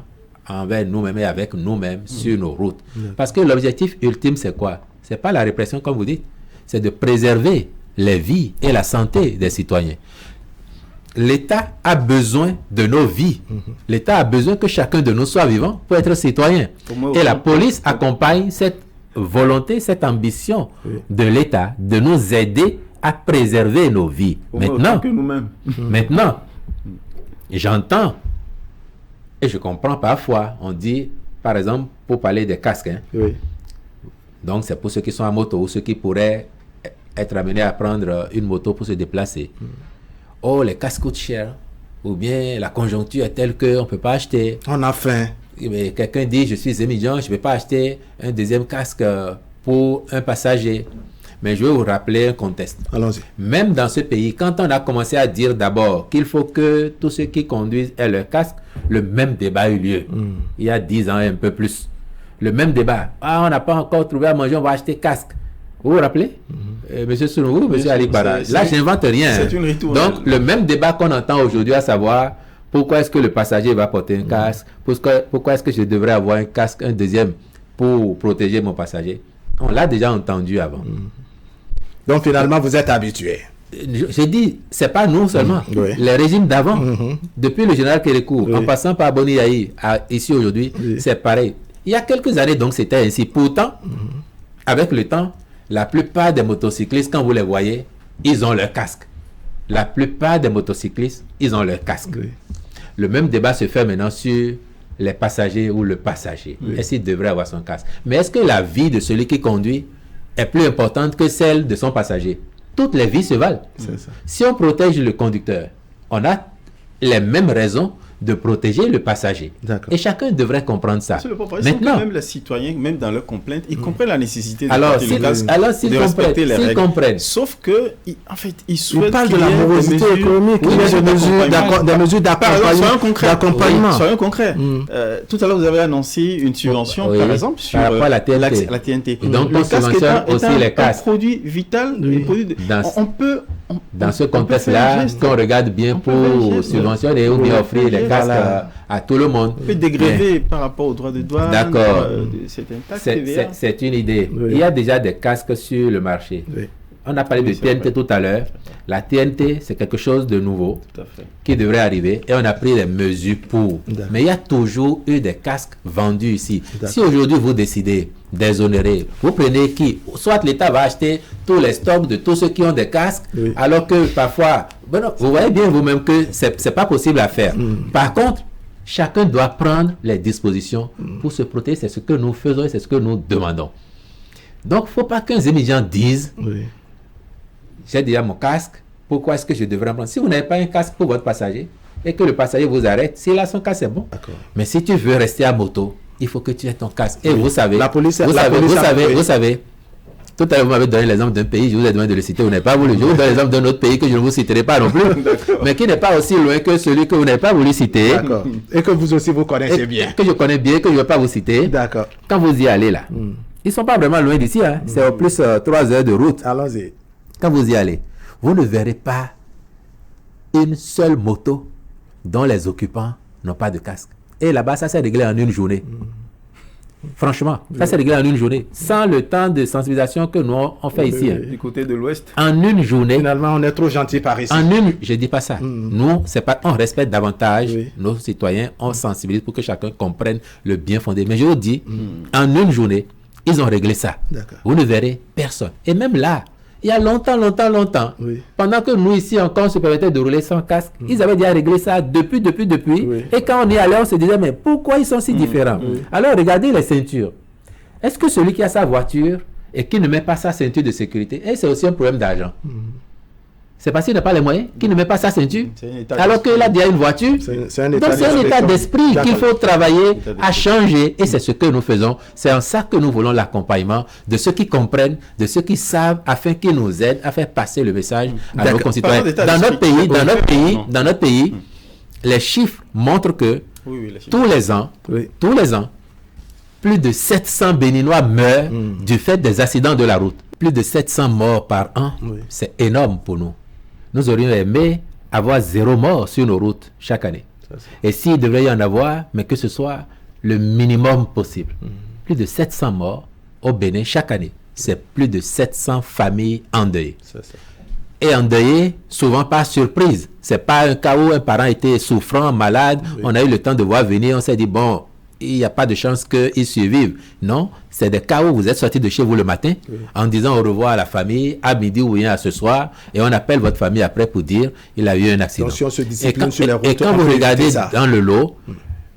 envers nous-mêmes et avec nous-mêmes sur nos routes. Parce que l'objectif ultime, c'est quoi? C'est pas la répression, comme vous dites. C'est de préserver les vies et la santé des citoyens. L'État a besoin de nos vies. L'État a besoin que chacun de nous soit vivant pour être citoyen. Et la police accompagne cette volonté, cette ambition de l'État de nous aider à préserver nos vies. Maintenant, j'entends et je comprends parfois, on dit, par exemple, pour parler des casques. Donc, c'est pour ceux qui sont à moto ou ceux qui pourraient être amenés à prendre une moto pour se déplacer. Oh, les casques coûtent cher. Ou bien la conjoncture est telle qu'on ne peut pas acheter. On a faim. Mais quelqu'un dit, je suis étudiant, je ne peux pas acheter un deuxième casque pour un passager. Mais je vais vous rappeler un contexte. Allons-y. Même dans ce pays, quand on a commencé à dire d'abord qu'il faut que tous ceux qui conduisent aient leur casque, le même débat a eu lieu. Il y a 10 ans et un peu plus. Le même débat. Ah, on n'a pas encore trouvé à manger, on va acheter casque. Vous vous rappelez? Monsieur Sounourou, Monsieur Ali Bara. Là, je n'invente rien. C'est une ritournelle. Donc, le même débat qu'on entend aujourd'hui, à savoir pourquoi est-ce que le passager va porter un casque, pourquoi est-ce que je devrais avoir un casque, un deuxième, pour protéger mon passager. On l'a déjà entendu avant. Donc, finalement, vous êtes habitué. J'ai dit, c'est pas nous seulement. Les régimes d'avant, depuis le général Kérékou, en passant par Boni Yahi, ici aujourd'hui, c'est pareil. Il y a quelques années, donc, c'était ainsi. Pourtant, avec le temps, la plupart des motocyclistes, quand vous les voyez, ils ont leur casque. La plupart des motocyclistes, ils ont leur casque. Le même débat se fait maintenant sur les passagers ou le passager. Est-ce qu'il devrait avoir son casque? Mais est-ce que la vie de celui qui conduit est plus importante que celle de son passager? Toutes les vies se valent. Si on protège le conducteur, on a les mêmes raisons de protéger le passager. D'accord. Et chacun devrait comprendre ça. Maintenant, même les citoyens, même dans leurs complaintes, ils comprennent la nécessité de alors, porter le casque, s'ils de respecter les règles. comprennent. Sauf que, en fait, ils souhaitent parlent de la morosité économique, des mesures d'accompagnement. Soyons concrets. Tout à l'heure, vous avez annoncé une subvention, par exemple, sur la TNT. La TNT. Et donc, on subventionne aussi les casques. Un produit vital. On peut... Dans ce contexte-là, qu'on regarde bien pour subventionner ou bien offrir les casques à tout le monde. On peut dégréver par rapport aux droits de douane. D'accord. C'est une idée. Oui. Il y a déjà des casques sur le marché. Oui. On a parlé de TNT tout à l'heure. La TNT, c'est quelque chose de nouveau qui devrait arriver et on a pris des mesures pour. Mais il y a toujours eu des casques vendus ici. Si aujourd'hui vous décidez d'exonérer, vous prenez qui? Soit l'État va acheter tous les stocks de tous ceux qui ont des casques, alors que parfois, vous voyez bien vous-même que c'est pas possible à faire. Par contre, chacun doit prendre les dispositions pour se protéger. C'est ce que nous faisons et c'est ce que nous demandons. Donc, il ne faut pas qu'un émigrant dise j'ai déjà mon casque, pourquoi est-ce que je devrais en prendre? Si vous n'avez pas un casque pour votre passager et que le passager vous arrête, s'il a son casque, c'est bon. Mais si tu veux rester à moto, il faut que tu aies ton casque. Et vous savez, vous savez, tout à l'heure, vous m'avez donné l'exemple d'un pays, je vous ai demandé de le citer, vous n'avez pas voulu. Je vous donne l'exemple d'un autre pays que je ne vous citerai pas non plus, mais qui n'est pas aussi loin que celui que vous n'avez pas voulu citer. D'accord. Et que vous aussi, vous connaissez bien. Que je connais bien, que je ne vais pas vous citer. D'accord. Quand vous y allez là, ils ne sont pas vraiment loin d'ici, hein. C'est au plus 3 heures de route. Allons-y. Quand vous y allez, vous ne verrez pas une seule moto dont les occupants n'ont pas de casque. Et là-bas, ça s'est réglé en une journée. Franchement, ça s'est réglé en une journée. Sans le temps de sensibilisation que nous on fait ici. Du côté de l'Ouest. En une journée. Finalement, on est trop gentil par ici. Je ne dis pas ça. Nous, c'est pas, on respecte davantage nos citoyens, on sensibilise pour que chacun comprenne le bien fondé. Mais je vous dis, en une journée, ils ont réglé ça. Vous ne verrez personne. Et même là, il y a longtemps, pendant que nous ici encore on se permettait de rouler sans casque, ils avaient déjà réglé ça depuis. Et quand on y allait, on se disait, mais pourquoi ils sont si différents? Alors regardez les ceintures. Est-ce que celui qui a sa voiture et qui ne met pas sa ceinture de sécurité, et c'est aussi un problème d'argent. C'est parce qu'il n'a pas les moyens, qu'il ne met pas sa ceinture, alors qu'il a déjà une voiture. Donc c'est un état d'esprit qu'il faut travailler à changer, et c'est ce que nous faisons. C'est en ça que nous voulons l'accompagnement de ceux qui comprennent, de ceux qui savent, afin qu'ils nous aident à faire passer le message à nos concitoyens. Dans notre pays, les chiffres montrent que tous les ans, plus de 700 Béninois meurent du fait des accidents de la route. Plus de 700 morts par an, c'est énorme pour nous. Nous aurions aimé avoir 0 mort sur nos routes chaque année. Et s'il devrait y en avoir, mais que ce soit le minimum possible. Plus de 700 morts au Bénin chaque année. C'est plus de 700 familles endeuillées. Et endeuillées, souvent par surprise. Ce n'est pas un cas où un parent était souffrant, malade. On a eu le temps de voir venir, on s'est dit, bon, il n'y a pas de chance qu'ils survivent. Non, c'est des cas où vous êtes sorti de chez vous le matin en disant au revoir à la famille, à midi ou bien à ce soir, et on appelle votre famille après pour dire il a eu un accident. Donc, si on se discipline sur les routes, et quand vous regardez dans le lot,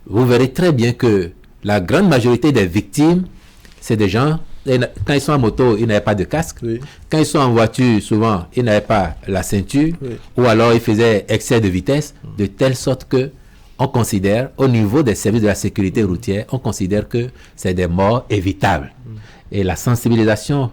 vous verrez très bien que la grande majorité des victimes, c'est des gens, quand ils sont en moto, ils n'avaient pas de casque. Quand ils sont en voiture, souvent, ils n'avaient pas la ceinture, ou alors ils faisaient excès de vitesse, de telle sorte que on considère, au niveau des services de la sécurité routière, on considère que c'est des morts évitables. Et la sensibilisation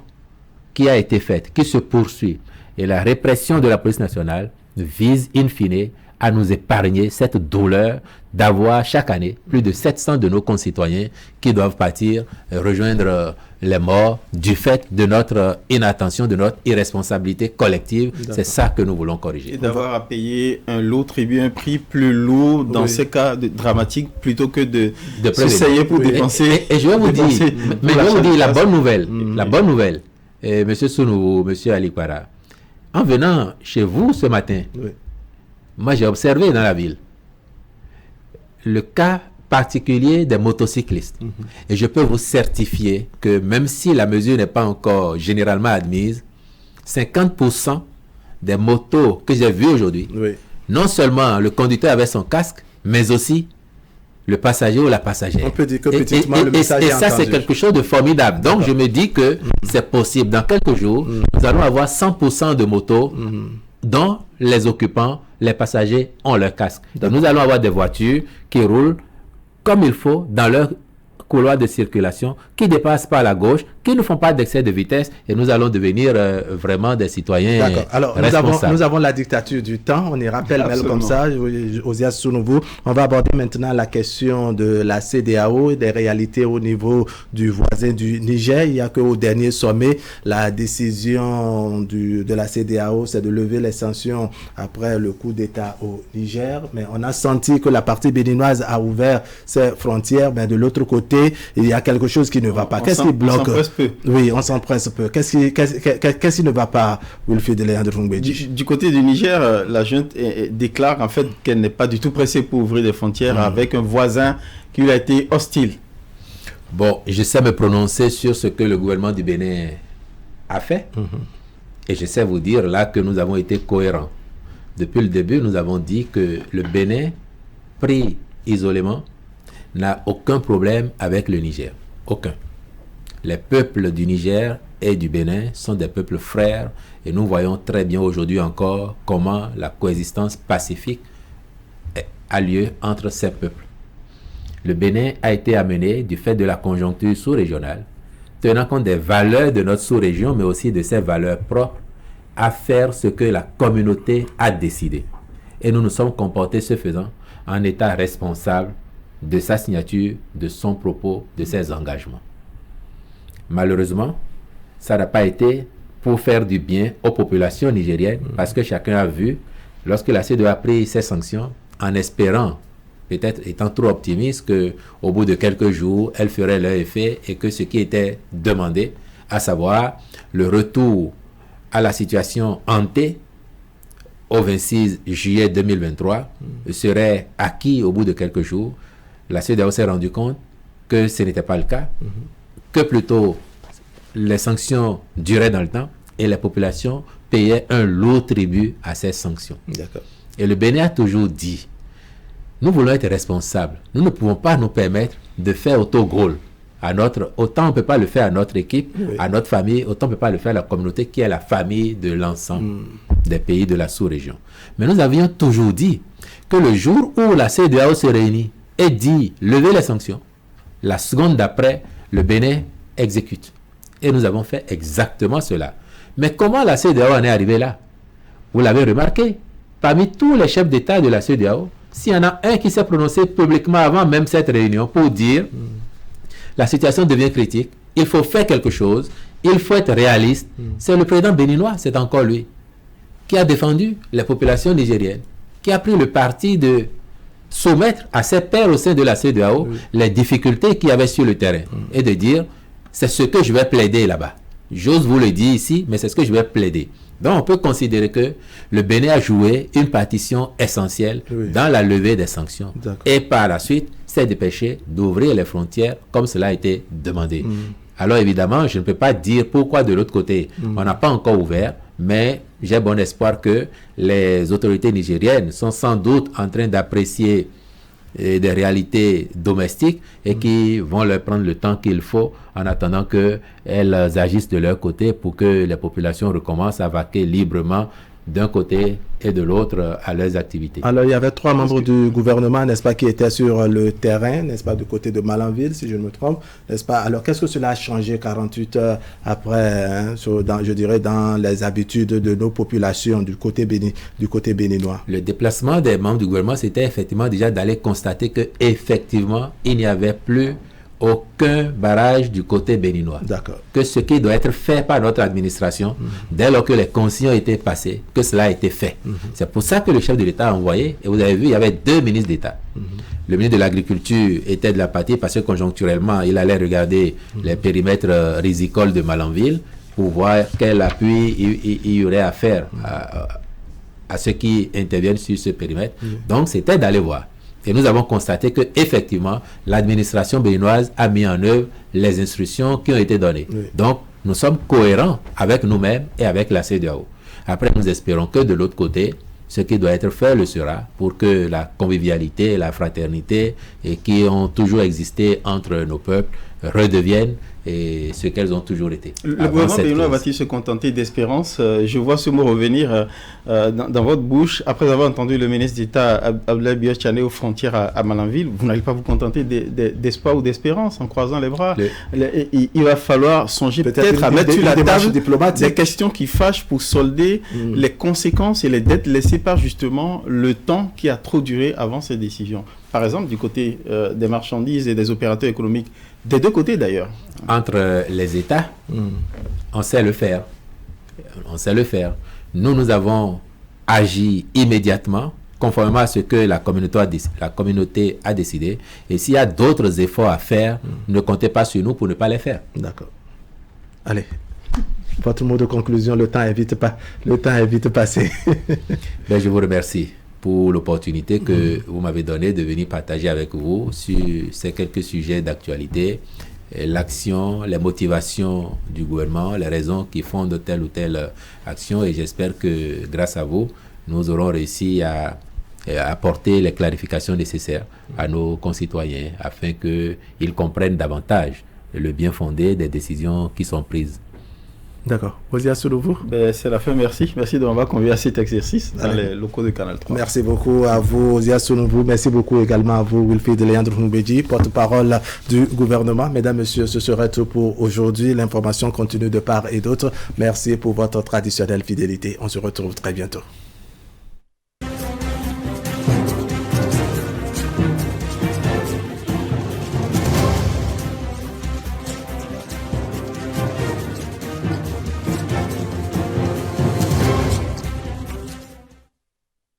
qui a été faite, qui se poursuit, et la répression de la police nationale vise in fine à nous épargner cette douleur d'avoir chaque année plus de 700 de nos concitoyens qui doivent partir rejoindre les morts du fait de notre inattention, de notre irresponsabilité collective. C'est ça que nous voulons corriger. Et d'avoir à payer un lot tribut, un prix plus lourd dans ces cas dramatiques plutôt que de s'essayer pour dépenser. Et je vais vous dire, mais je vais vous dire la bonne nouvelle, M. Sounou, M. Alikwara, en venant chez vous ce matin, moi j'ai observé dans la ville le cas particulier des motocyclistes. Et je peux vous certifier que même si la mesure n'est pas encore généralement admise, 50% des motos que j'ai vues aujourd'hui, non seulement le conducteur avait son casque, mais aussi le passager ou la passagère. On peut dire que petitement le message est entendu. Et ça, c'est quelque chose de formidable. Donc, je me dis que c'est possible. Dans quelques jours, nous allons avoir 100% de motos dont les occupants les passagers ont leur casque. Donc, nous allons avoir des voitures qui roulent comme il faut dans leur couloir de circulation, qui ne dépassent pas la gauche, qui ne font pas d'excès de vitesse, et nous allons devenir vraiment des citoyens responsables. Alors, nous avons la dictature du temps, on y rappelle même comme ça, Osias Sounouvou. On va aborder maintenant la question de la CEDEAO et des réalités au niveau du voisin du Niger. Il n'y a qu'au dernier sommet, la décision de la CEDEAO, c'est de lever les sanctions après le coup d'État au Niger, mais on a senti que la partie béninoise a ouvert ses frontières, mais de l'autre côté, il y a quelque chose qui ne va pas. Qu'est-ce qui bloque? Oui, on s'empresse peu. Qu'est-ce qui ne va pas, Wilfried Léandre Fongbeji? Du côté du Niger, la junte déclare en fait qu'elle n'est pas du tout pressée pour ouvrir des frontières avec un voisin qui lui a été hostile. Bon, je sais me prononcer sur ce que le gouvernement du Bénin a fait. Et je sais vous dire là que nous avons été cohérents. Depuis le début, nous avons dit que le Bénin, pris isolément, n'a aucun problème avec le Niger. Aucun. Les peuples du Niger et du Bénin sont des peuples frères et nous voyons très bien aujourd'hui encore comment la coexistence pacifique a lieu entre ces peuples. Le Bénin a été amené du fait de la conjoncture sous-régionale, tenant compte des valeurs de notre sous-région mais aussi de ses valeurs propres, à faire ce que la communauté a décidé. Et nous nous sommes comportés ce faisant en état responsable de sa signature, de son propos, de ses engagements. Malheureusement, ça n'a pas été pour faire du bien aux populations nigériennes, parce que chacun a vu, lorsque la CEDEAO a pris ses sanctions, en espérant, peut-être étant trop optimiste, qu'au bout de quelques jours, elles feraient leur effet et que ce qui était demandé, à savoir le retour à la situation hantée au 26 juillet 2023, serait acquis au bout de quelques jours. La CEDEAO s'est rendu compte que ce n'était pas le cas, que plutôt les sanctions duraient dans le temps et les populations payaient un lourd tribut à ces sanctions. Et le Bénin a toujours dit, nous voulons être responsables, nous ne pouvons pas nous permettre de faire autogol. Autant on ne peut pas le faire à notre équipe, à notre famille, autant on ne peut pas le faire à la communauté qui est la famille de l'ensemble des pays de la sous-région. Mais nous avions toujours dit que le jour où la CEDEAO se réunit et dit lever les sanctions, la seconde d'après, le Bénin exécute. Et nous avons fait exactement cela. Mais comment la CEDEAO en est arrivée là? Vous l'avez remarqué, parmi tous les chefs d'État de la CEDEAO, s'il y en a un qui s'est prononcé publiquement avant même cette réunion pour dire la situation devient critique, il faut faire quelque chose, il faut être réaliste, c'est le président béninois, c'est encore lui, qui a défendu les populations nigériennes, qui a pris le parti de soumettre à ses pairs au sein de la CEDEAO les difficultés qu'il y avait sur le terrain et de dire c'est ce que je vais plaider là-bas. J'ose vous le dire ici, mais c'est ce que je vais plaider. Donc on peut considérer que le Bénin a joué une partition essentielle dans la levée des sanctions et par la suite s'est dépêché d'ouvrir les frontières comme cela a été demandé. Alors évidemment, je ne peux pas dire pourquoi de l'autre côté on n'a pas encore ouvert, mais j'ai bon espoir que les autorités nigériennes sont sans doute en train d'apprécier des réalités domestiques et qui vont leur prendre le temps qu'il faut en attendant qu'elles agissent de leur côté pour que les populations recommencent à vaquer librement d'un côté et de l'autre à leurs activités. Alors, il y avait 3 membres du gouvernement, n'est-ce pas, qui étaient sur le terrain, n'est-ce pas, du côté de Malanville, si je ne me trompe, n'est-ce pas? Alors, qu'est-ce que cela a changé 48 heures après, hein, je dirais, dans les habitudes de nos populations du côté béninois? Le déplacement des membres du gouvernement, c'était effectivement déjà d'aller constater qu'effectivement, il n'y avait plus aucun barrage du côté béninois. Que ce qui doit être fait par notre administration, dès lors que les consignes ont été passées, que cela a été fait. C'est pour ça que le chef de l'État a envoyé, et vous avez vu, il y avait 2 ministres d'État. Le ministre de l'Agriculture était de la partie parce que conjoncturellement, il allait regarder les périmètres rizicoles de Malanville pour voir quel appui il y aurait à faire à ceux qui interviennent sur ce périmètre. Donc, c'était d'aller voir. Et nous avons constaté que effectivement, l'administration béninoise a mis en œuvre les instructions qui ont été données. Donc, nous sommes cohérents avec nous-mêmes et avec la CEDEAO. Après, nous espérons que de l'autre côté, ce qui doit être fait le sera pour que la convivialité et la fraternité et qui ont toujours existé entre nos peuples redeviennent et ce qu'elles ont toujours été. Le gouvernement béninois va-t-il se contenter d'espérance? Je vois ce mot revenir dans votre bouche après avoir entendu le ministre d'État Abdoulaye Biotchane aux frontières à Malanville. Vous n'allez pas vous contenter d'espoir ou d'espérance en croisant les bras. Il va falloir songer peut-être à mettre sur la table des questions qui fâchent pour solder les conséquences et les dettes laissées par justement le temps qui a trop duré avant ces décisions. Par exemple, du côté des marchandises et des opérateurs économiques, des deux côtés d'ailleurs. Entre les États, on sait le faire. On sait le faire. Nous avons agi immédiatement, conformément à ce que la communauté a décidé. Et s'il y a d'autres efforts à faire, ne comptez pas sur nous pour ne pas les faire. D'accord. Allez. Votre mot de conclusion, le temps est vite passé. Ben, je vous remercie pour l'opportunité que vous m'avez donnée de venir partager avec vous sur ces quelques sujets d'actualité, l'action, les motivations du gouvernement, les raisons qui fondent telle ou telle action, et j'espère que grâce à vous, nous aurons réussi à apporter les clarifications nécessaires à nos concitoyens afin qu'ils comprennent davantage le bien fondé des décisions qui sont prises. D'accord. Ozia Sounouvou. C'est la fin, merci. Merci de m'avoir convié à cet exercice dans les locaux de Canal 3. Merci beaucoup à vous, Ozia Sounouvou. Merci beaucoup également à vous, Wilfried Léandre Ngbedji, porte-parole du gouvernement. Mesdames, Messieurs, ce serait tout pour aujourd'hui. L'information continue de part et d'autre. Merci pour votre traditionnelle fidélité. On se retrouve très bientôt.